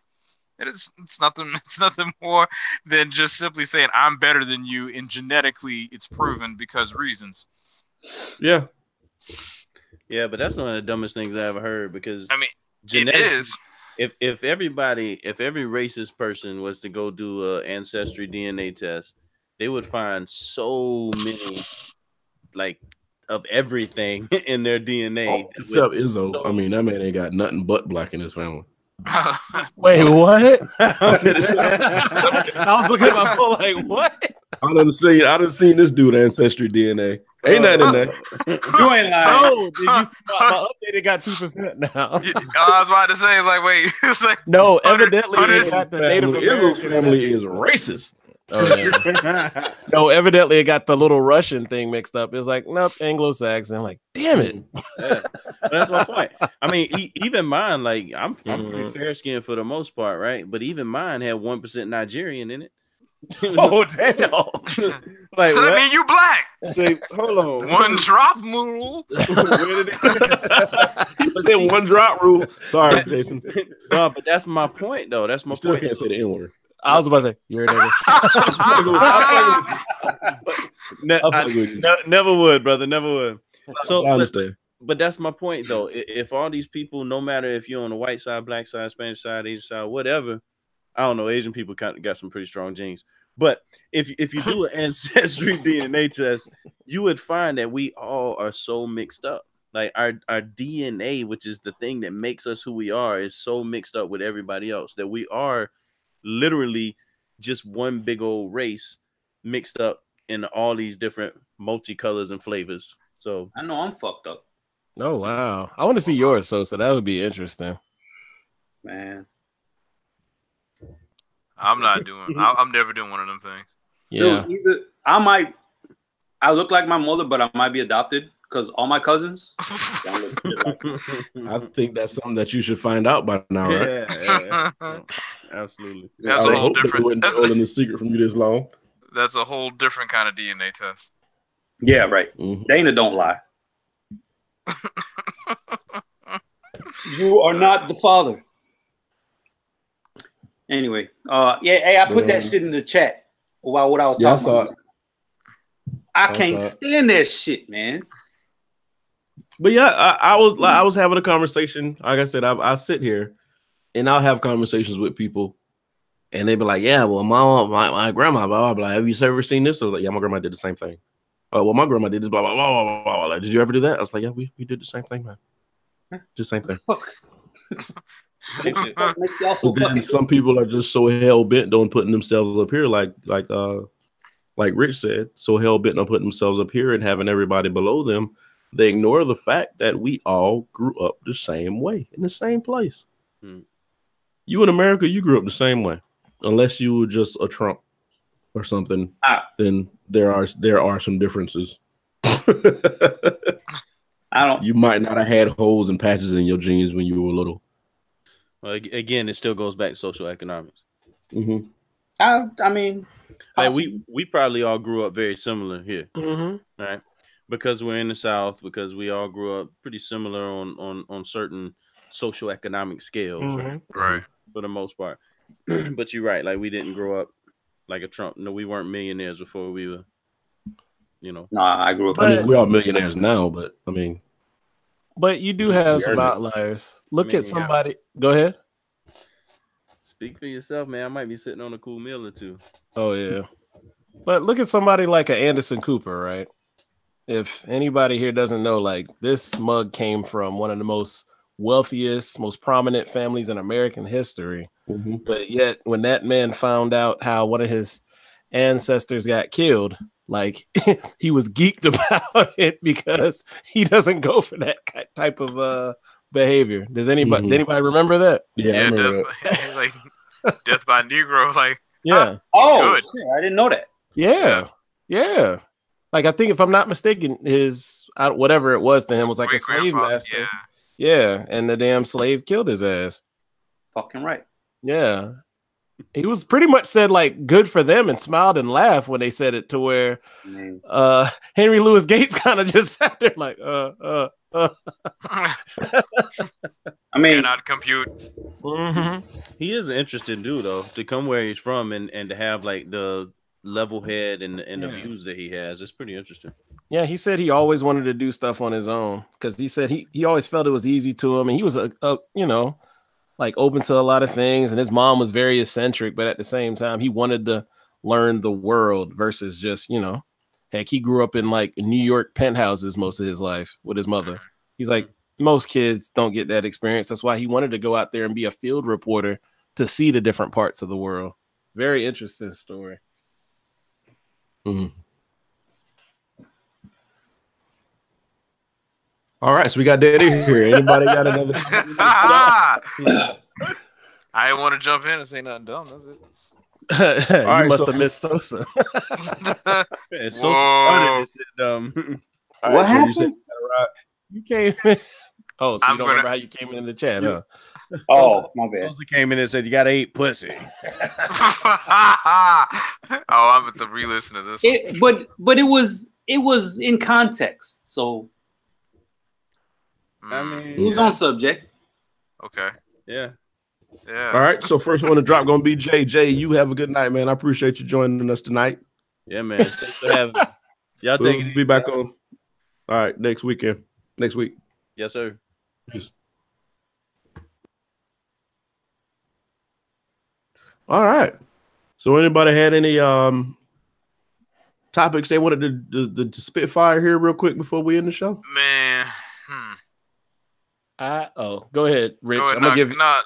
Speaker 5: It's nothing more than just simply saying I'm better than you, and genetically it's proven because reasons.
Speaker 1: Yeah.
Speaker 3: Yeah, but that's one of the dumbest things I ever heard, because
Speaker 5: I mean, it is.
Speaker 3: If every racist person was to go do an ancestry DNA test, they would find so many of everything in their DNA.
Speaker 1: Except Izzo. I mean, that man ain't got nothing but black in his family.
Speaker 2: Wait, what? I was looking at my phone like, what?
Speaker 1: I done seen this dude ancestry DNA. Ain't nothing in there.
Speaker 4: You ain't lying.
Speaker 2: No, my updated got 2% now.
Speaker 5: I was about to say, it's like, wait, it's like
Speaker 2: No, evidently it got the Native
Speaker 1: Izzo's
Speaker 2: American
Speaker 1: family is racist.
Speaker 2: Oh, yeah. No, evidently it got the little Russian thing mixed up. It was like, nope, Anglo-Saxon. Like, damn it.
Speaker 3: Yeah. That's my point. I mean, even mine, like I'm pretty fair skinned for the most part, right? But even mine had 1% Nigerian in it.
Speaker 2: Oh, damn.
Speaker 5: Like, so that mean you black?
Speaker 3: Say, hold on.
Speaker 5: One drop rule.
Speaker 1: He said one drop rule. Sorry, Jason.
Speaker 3: No, but that's my point, though. That's my
Speaker 1: Still
Speaker 3: point.
Speaker 1: can't say the N-word.
Speaker 2: I was about to say, you're a nigga.
Speaker 3: Never would, brother. Never would. So
Speaker 1: I understand.
Speaker 3: But that's my point, though. If all these people, no matter if you're on the white side, black side, Spanish side, Asian side, whatever, I don't know. Asian people kind of got some pretty strong genes. But if you do an ancestry DNA test, you would find that we all are so mixed up. Like our DNA, which is the thing that makes us who we are, is so mixed up with everybody else that we are literally just one big old race mixed up in all these different multicolors and flavors. So
Speaker 4: I know I'm fucked up.
Speaker 2: Oh, wow. I want to see yours, so that would be interesting.
Speaker 4: Man.
Speaker 5: I'm never doing one of them things.
Speaker 2: Yeah.
Speaker 4: Dude, I look like my mother, but I might be adopted because all my cousins.
Speaker 1: I think that's something that you should find out by now, right?
Speaker 3: Yeah. Absolutely.
Speaker 5: That's a whole different.
Speaker 1: That's holding the secret from you this long.
Speaker 5: That's a whole different kind of DNA test.
Speaker 4: Yeah, right.
Speaker 1: Mm-hmm.
Speaker 4: Dana don't lie. You are not the father. Anyway, hey, I put that shit in the chat about what I was talking about. I can't stand that shit, man.
Speaker 1: But yeah, I was having a conversation. Like I said, I sit here and I'll have conversations with people, and they be like, "Yeah, well, my grandma, blah blah blah. Have you ever seen this?" I was like, "Yeah, my grandma did the same thing." Oh, well, my grandma did this, blah blah blah blah blah. Like, did you ever do that? I was like, "Yeah, we did the same thing, man." Just same thing.
Speaker 4: Fuck. What makes y'all so
Speaker 1: But then
Speaker 4: fucking
Speaker 1: some people are just so hell bent on putting themselves up here, like Rich said, so hell bent on putting themselves up here and having everybody below them. They ignore the fact that we all grew up the same way in the same place. You in America, you grew up the same way, unless you were just a Trump or something. Then there are some differences. You might not have had holes and patches in your jeans when you were little.
Speaker 3: Well, again, it still goes back to social economics.
Speaker 1: Mm-hmm.
Speaker 4: I mean,
Speaker 3: like we probably all grew up very similar here, right? Because we're in the South, because we all grew up pretty similar on certain social economic scales,
Speaker 5: right?
Speaker 3: For the most part. But you're right, like we didn't grow up like a Trump. No, we weren't millionaires before we were, you know.
Speaker 4: No, I grew up.
Speaker 1: I mean, we're all millionaires now, but I mean.
Speaker 2: But you do have some outliers. Look at somebody. Go ahead.
Speaker 3: Speak for yourself, man. I might be sitting on a cool meal or two.
Speaker 2: Oh, yeah. But look at somebody like an Anderson Cooper, right? If anybody here doesn't know, like this mug came from one of the most wealthiest, most prominent families in American history. But yet when that man found out how one of his ancestors got killed, like he was geeked about it because he doesn't go for that type of behavior. Does anybody remember that?
Speaker 5: Yeah, I remember that. Like death by Negro, like
Speaker 4: good. Shit, I didn't know that.
Speaker 2: Yeah. Like I think if I'm not mistaken, his whatever it was to him was like a slave master. Yeah, and the damn slave killed his ass.
Speaker 4: Fucking right.
Speaker 2: Yeah. He was pretty much said like good for them and smiled and laughed when they said it, to where Henry Louis Gates kind of just sat there like
Speaker 5: I
Speaker 4: mean,
Speaker 5: cannot compute.
Speaker 3: He is an interesting dude though, to come where he's from and to have like the level head and the views that he has. It's pretty interesting.
Speaker 2: Yeah, he said he always wanted to do stuff on his own because he said he always felt it was easy to him, and he was like open to a lot of things, and his mom was very eccentric, but at the same time he wanted to learn the world versus just, heck, he grew up in like New York penthouses most of his life with his mother. He's like, most kids don't get that experience. That's why he wanted to go out there and be a field reporter to see the different parts of the world. Very interesting story.
Speaker 1: All right, so we got Daddy here. Anybody got another?
Speaker 5: I didn't want to jump in and say nothing dumb. That's it.
Speaker 2: You must have missed Sosa.
Speaker 3: Sosa started this shit dumb.
Speaker 4: What happened?
Speaker 2: You came in. Oh, so you don't remember how you came in the chat, huh?
Speaker 4: Oh, my bad.
Speaker 3: Sosa came in and said, "You gotta eat pussy."
Speaker 5: I'm about to re-listen to this.
Speaker 4: But it was in context, so
Speaker 3: I mean,
Speaker 4: it was on subject.
Speaker 5: Okay.
Speaker 3: Yeah.
Speaker 1: All right. So first one to drop gonna be Jay. Jay, you have a good night, man. I appreciate you joining us tonight.
Speaker 3: Yeah, man. Thanks for having me. Y'all take it.
Speaker 1: Be back on. All right, next week.
Speaker 3: Yes, sir.
Speaker 1: Peace. All right. So anybody had any topics they wanted to spitfire here real quick before we end the show?
Speaker 5: Man.
Speaker 2: Go ahead, Rich.
Speaker 5: Go ahead.
Speaker 2: I'm gonna give you.
Speaker 5: No,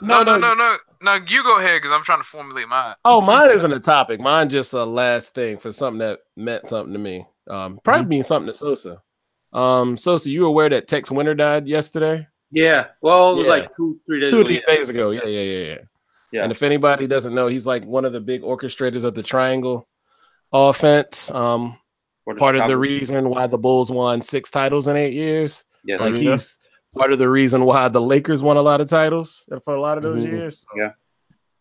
Speaker 5: you go ahead because I'm trying to formulate mine.
Speaker 2: Oh, mine isn't a topic. Mine just a last thing for something that meant something to me. Probably means something to Sosa. Sosa, you aware that Tex Winter died yesterday?
Speaker 4: Yeah. Well, it was like 2-3 days ago.
Speaker 2: 2 days ago. Yeah. And if anybody doesn't know, he's like one of the big orchestrators of the Triangle offense. Part of the reason why the Bulls won 6 titles in 8 years.
Speaker 4: Yeah.
Speaker 2: Like he's part of the reason why the Lakers won a lot of titles for a lot of those years. So
Speaker 4: yeah.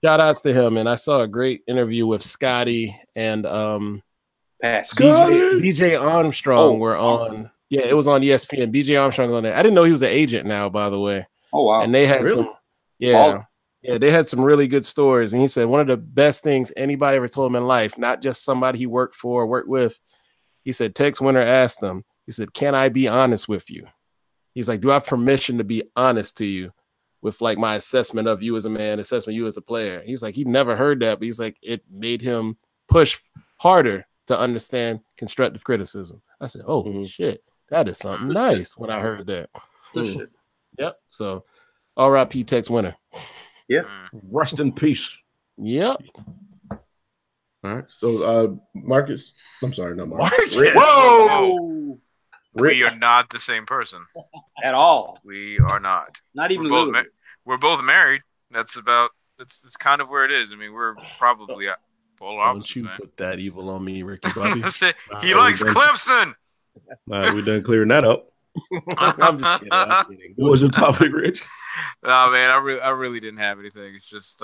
Speaker 2: Shout outs to him. And I saw a great interview with Scotty and BJ Armstrong were on. Yeah, it was on ESPN. BJ Armstrong was on there. I didn't know he was an agent now, by the way.
Speaker 4: Oh, wow.
Speaker 2: And they had they had some really good stories. And he said one of the best things anybody ever told him in life, not just somebody he worked for or worked with. He said, Tex Winter asked him, he said, "Can I be honest with you?" He's like, "Do I have permission to be honest to you with like my assessment of you as a man, assessment of you as a player?" He's like, he'd never heard that, but he's like, it made him push harder to understand constructive criticism. I said, oh, shit, that is something nice when I heard that. Yep. So, R.I.P. Tex Winter.
Speaker 1: Rest in peace.
Speaker 2: Yep.
Speaker 1: All right. So, Marcus. I'm sorry, not Marcus.
Speaker 2: Marcus.
Speaker 4: Whoa!
Speaker 5: We are not the same person.
Speaker 4: At all.
Speaker 5: We are not.
Speaker 4: Not even
Speaker 5: We're
Speaker 4: little.
Speaker 5: we're both married. That's kind of where it is. I mean, we're probably polar
Speaker 2: Don't
Speaker 5: opposites,
Speaker 2: you
Speaker 5: man.
Speaker 2: put that evil on me, Ricky Bobby.
Speaker 5: He likes Clemson.
Speaker 1: All right, we done clearing that up.
Speaker 2: I'm just kidding. I'm kidding.
Speaker 1: What was your topic, Rich?
Speaker 5: No, man, I really didn't have anything. It's just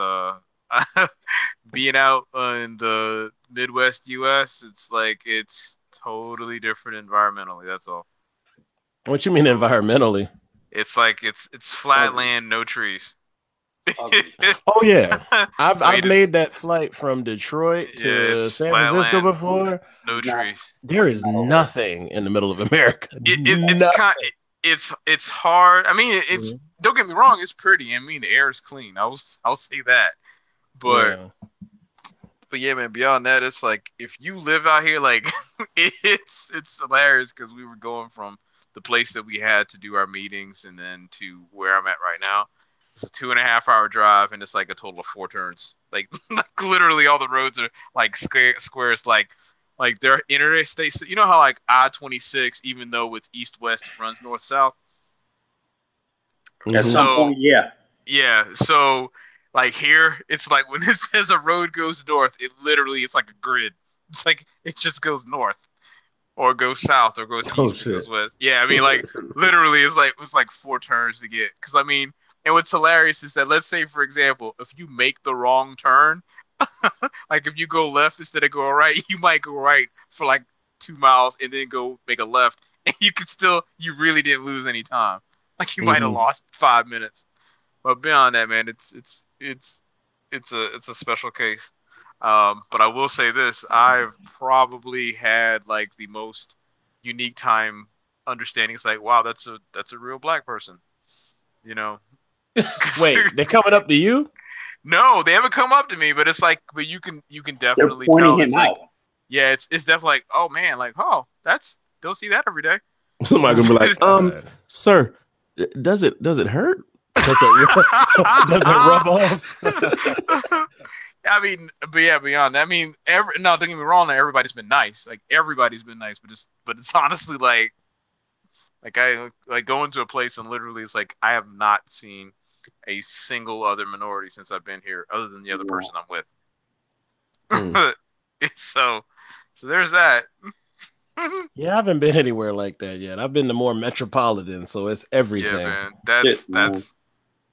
Speaker 5: being out in the Midwest U.S. It's totally different environmentally. That's all.
Speaker 2: What you mean environmentally?
Speaker 5: It's like it's flat land, no trees.
Speaker 2: Oh yeah, I've
Speaker 5: Wait,
Speaker 2: made that flight from Detroit to
Speaker 5: it's
Speaker 2: San
Speaker 5: flat
Speaker 2: Francisco
Speaker 5: land.
Speaker 2: before.
Speaker 5: No trees.
Speaker 2: There is nothing in the middle of America.
Speaker 5: It's hard. I mean, it's
Speaker 2: Mhm.
Speaker 5: don't get me wrong. It's pretty. I mean, the air is clean. I'll say that. But yeah, man. Beyond that, it's like if you live out here, like it's hilarious because we were going from the place that we had to do our meetings and then to where I'm at right now. It's a 2.5-hour drive and it's like a total of 4 turns. Like literally all the roads are like squares, like they're interstate. You know how like I-26, even though it's east-west, it runs north-south.
Speaker 4: At some point, yeah.
Speaker 5: Yeah. So like here, it's like when it says a road goes north, it's like a grid. It's like it just goes north, or goes south, or goes east, or goes west. Yeah, I mean, like literally, it's like 4 turns to get. Because I mean, and what's hilarious is that let's say, for example, if you make the wrong turn, like if you go left instead of go right, you might go right for like 2 miles and then go make a left, and you really didn't lose any time. Like you might have lost 5 minutes. But beyond that, man, it's a special case. But I will say this: I've probably had like the most unique time understanding. It's like, wow, that's a real black person, you know.
Speaker 2: Wait, they're coming up to you?
Speaker 5: No, they haven't come up to me, but it's like, but you can definitely
Speaker 4: They're pointing
Speaker 5: tell.
Speaker 4: him
Speaker 5: It's
Speaker 4: out.
Speaker 5: like, yeah, it's definitely like, oh man, like, oh, don't see that every day.
Speaker 1: Somebody gonna be like, sir, does it hurt? Does it rub off?
Speaker 5: I mean, but yeah, beyond that, I mean, don't get me wrong, everybody's been nice. Like everybody's been nice, but it's honestly like I like going to a place and literally it's like I have not seen a single other minority since I've been here, other than the other person I'm with. So there's that.
Speaker 2: Yeah, I haven't been anywhere like that yet. I've been to more metropolitan, so it's everything.
Speaker 5: Yeah, man, that's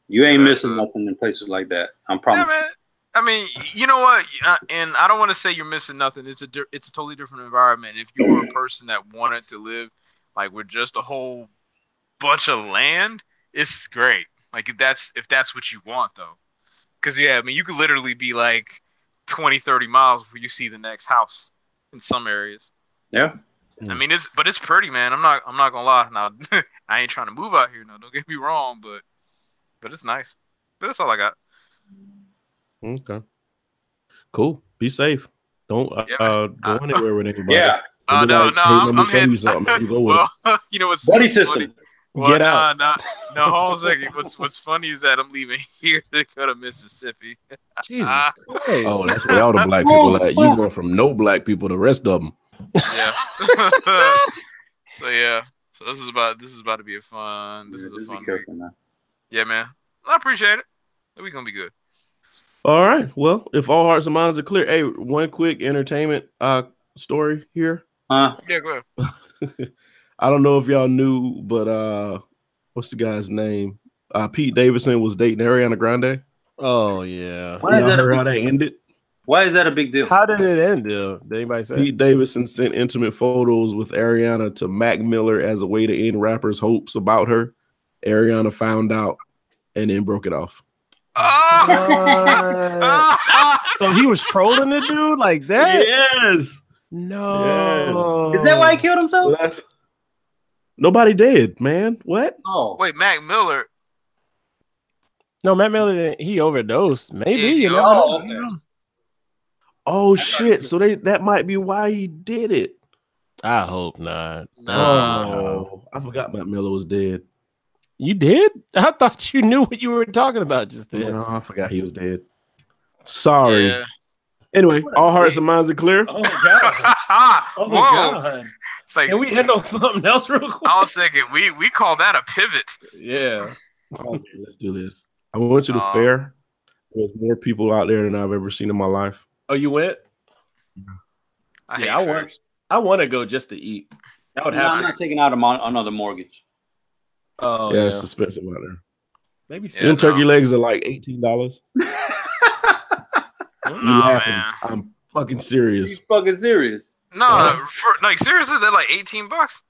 Speaker 4: you ain't missing nothing in places like that. I'm promising.
Speaker 5: Yeah, man. I mean, you know what? And I don't want to say you're missing nothing. It's a totally different environment. If you were a person that wanted to live like with just a whole bunch of land, it's great. Like if that's what you want, though. Because yeah, I mean, you could literally be like 20, 30 miles before you see the next house in some areas.
Speaker 4: Yeah.
Speaker 5: I mean, it's pretty, man. I'm not gonna lie. Now, I ain't trying to move out here. Now, don't get me wrong, but it's nice. But that's all I got.
Speaker 1: Okay. Cool. Be safe. Don't go anywhere with anybody.
Speaker 4: Yeah.
Speaker 5: No,
Speaker 1: I'm
Speaker 5: I'm
Speaker 1: heading.
Speaker 5: heading.
Speaker 1: You go with
Speaker 5: Well, you know what's
Speaker 4: Buddy
Speaker 5: funny?
Speaker 4: system.
Speaker 5: Well,
Speaker 2: Get out.
Speaker 5: No, hold on a second. What's funny is that I'm leaving here to go to Mississippi.
Speaker 2: Jesus.
Speaker 1: Oh, that's where all the black people at. You going from no black people to the rest of them.
Speaker 5: Yeah. So this is about to be a fun. This is a fun week. Yeah, man. I appreciate it. We're gonna be good.
Speaker 1: All right. Well, if all hearts and minds are clear, hey, one quick entertainment story here.
Speaker 5: Yeah, go ahead.
Speaker 1: I don't know if y'all knew, but what's the guy's name? Pete Davidson was dating Ariana Grande.
Speaker 2: Oh yeah.
Speaker 4: Why is that
Speaker 1: Heard how that ended?
Speaker 4: Why is that a big deal?
Speaker 2: How did it end? Did anybody say?
Speaker 1: Pete Davidson sent intimate photos with Ariana to Mac Miller as a way to end rappers' hopes about her. Ariana found out and then broke it off.
Speaker 2: So he was trolling the dude like that?
Speaker 1: Yes.
Speaker 2: No.
Speaker 4: Is that why he killed himself?
Speaker 1: Well, nobody did, man. What?
Speaker 4: Oh,
Speaker 5: Wait, Mac Miller.
Speaker 2: No, Matt Miller, he overdosed. Maybe.
Speaker 5: Yeah,
Speaker 2: You
Speaker 5: he
Speaker 2: never know.
Speaker 4: okay.
Speaker 1: Oh shit! So that might be why he did it.
Speaker 2: I hope not.
Speaker 5: No.
Speaker 1: Oh, I forgot Mac Miller was dead.
Speaker 2: You did? I thought you knew what you were talking about just then.
Speaker 1: No, I forgot he was dead. Sorry.
Speaker 5: Yeah.
Speaker 1: Anyway, all hearts and minds are clear.
Speaker 2: Oh God! Oh
Speaker 5: Whoa.
Speaker 2: God!
Speaker 5: It's like
Speaker 2: Can we end on something else real quick?
Speaker 5: I was thinking we call that a pivot.
Speaker 2: Yeah.
Speaker 1: Okay, let's do this. I went to the fair. There's more people out there than I've ever seen in my life.
Speaker 2: Oh, you went?
Speaker 5: I hate
Speaker 2: I
Speaker 5: fairs.
Speaker 2: want to go just to eat. I would
Speaker 4: No,
Speaker 2: have
Speaker 4: I'm
Speaker 2: to.
Speaker 4: not taking out another mortgage.
Speaker 2: Oh
Speaker 1: Yeah,
Speaker 2: yeah.
Speaker 1: it's expensive out there.
Speaker 2: Maybe
Speaker 5: Yeah,
Speaker 1: Them turkey
Speaker 5: no.
Speaker 1: legs are like $18. You
Speaker 5: Oh,
Speaker 1: laughing?
Speaker 5: man.
Speaker 1: I'm fucking
Speaker 4: He's
Speaker 1: serious.
Speaker 4: fucking serious.
Speaker 5: No, like seriously, they're like $18.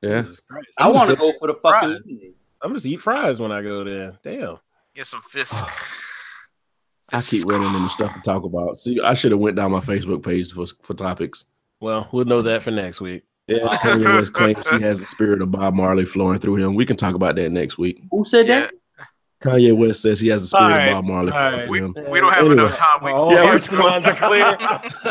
Speaker 1: Yeah.
Speaker 2: Jesus Christ.
Speaker 4: I want to go for the fucking.
Speaker 2: Fries. I'm just eat fries when I go there. Damn.
Speaker 5: Get some fisk.
Speaker 1: I keep running into stuff to talk about. See, I should have went down my Facebook page for topics.
Speaker 2: Well, we'll know that for next week.
Speaker 1: Yeah, Kanye West claims he has the spirit of Bob Marley flowing through him. We can talk about that next week.
Speaker 4: Who said
Speaker 5: Yeah.
Speaker 4: that?
Speaker 1: Kanye West says he has the spirit
Speaker 2: All right,
Speaker 1: of Bob Marley
Speaker 2: all
Speaker 1: flowing
Speaker 2: right.
Speaker 1: through him.
Speaker 5: We don't have
Speaker 1: Anyway.
Speaker 5: enough time.
Speaker 2: All
Speaker 1: Yeah,
Speaker 2: hearts and minds are clear.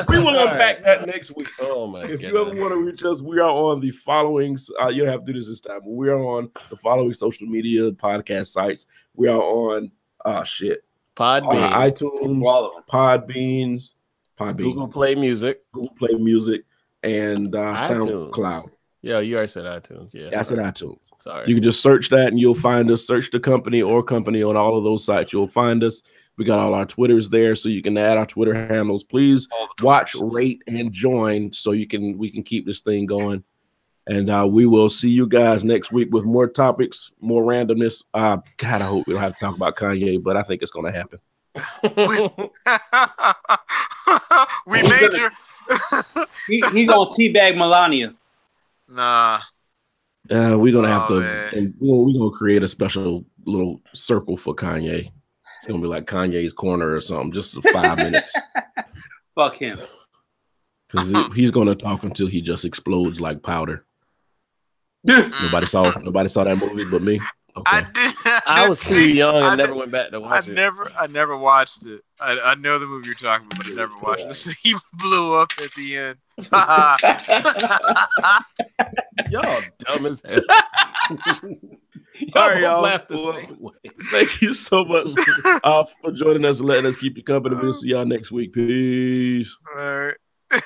Speaker 1: We will unpack that next week.
Speaker 2: Oh my
Speaker 1: If
Speaker 2: god.
Speaker 1: you ever want to reach us, we are on the following. You don't have to do this time. But we are on the following social media podcast sites. We are on
Speaker 2: Podbean,
Speaker 1: iTunes,
Speaker 4: All of them.
Speaker 1: Podbean,
Speaker 2: Google Play Music.
Speaker 1: Google Play Music, and
Speaker 2: iTunes.
Speaker 1: SoundCloud.
Speaker 2: Yeah, you already said iTunes. Yeah,
Speaker 1: I said
Speaker 2: sorry.
Speaker 1: iTunes.
Speaker 2: Sorry.
Speaker 1: You can just search that and you'll find us. Search the company or company on all of those sites. You'll find us. We got all our Twitters there, so you can add our Twitter handles. Please
Speaker 5: All the
Speaker 1: watch,
Speaker 5: Twitters.
Speaker 1: rate, and join so we can keep this thing going. And we will see you guys next week with more topics, more randomness. God, I hope we don't have to talk about Kanye, but I think it's going to happen.
Speaker 5: We major.
Speaker 4: He's gonna teabag Melania.
Speaker 5: Nah.
Speaker 1: We're gonna have
Speaker 5: Oh,
Speaker 1: to,
Speaker 5: man.
Speaker 1: and we're gonna create a special little circle for Kanye. It's gonna be like Kanye's corner or something, just 5 minutes,
Speaker 4: Fuck him.
Speaker 1: because he's gonna talk until he just explodes like powder. Nobody saw that movie but me. Okay.
Speaker 5: I did.
Speaker 2: I was too young and
Speaker 5: I
Speaker 2: never
Speaker 5: did-
Speaker 2: went back to
Speaker 5: I
Speaker 2: watch it.
Speaker 5: never watched it. I know the movie you're talking about, but I never watched it. So he blew up at the end.
Speaker 2: Y'all dumb as hell. Y'all
Speaker 1: All right,
Speaker 2: both
Speaker 1: y'all.
Speaker 2: laughed the
Speaker 1: Well,
Speaker 2: same way.
Speaker 1: Thank you so much for joining us and letting us keep you company. We'll see y'all next week. Peace.
Speaker 5: All right.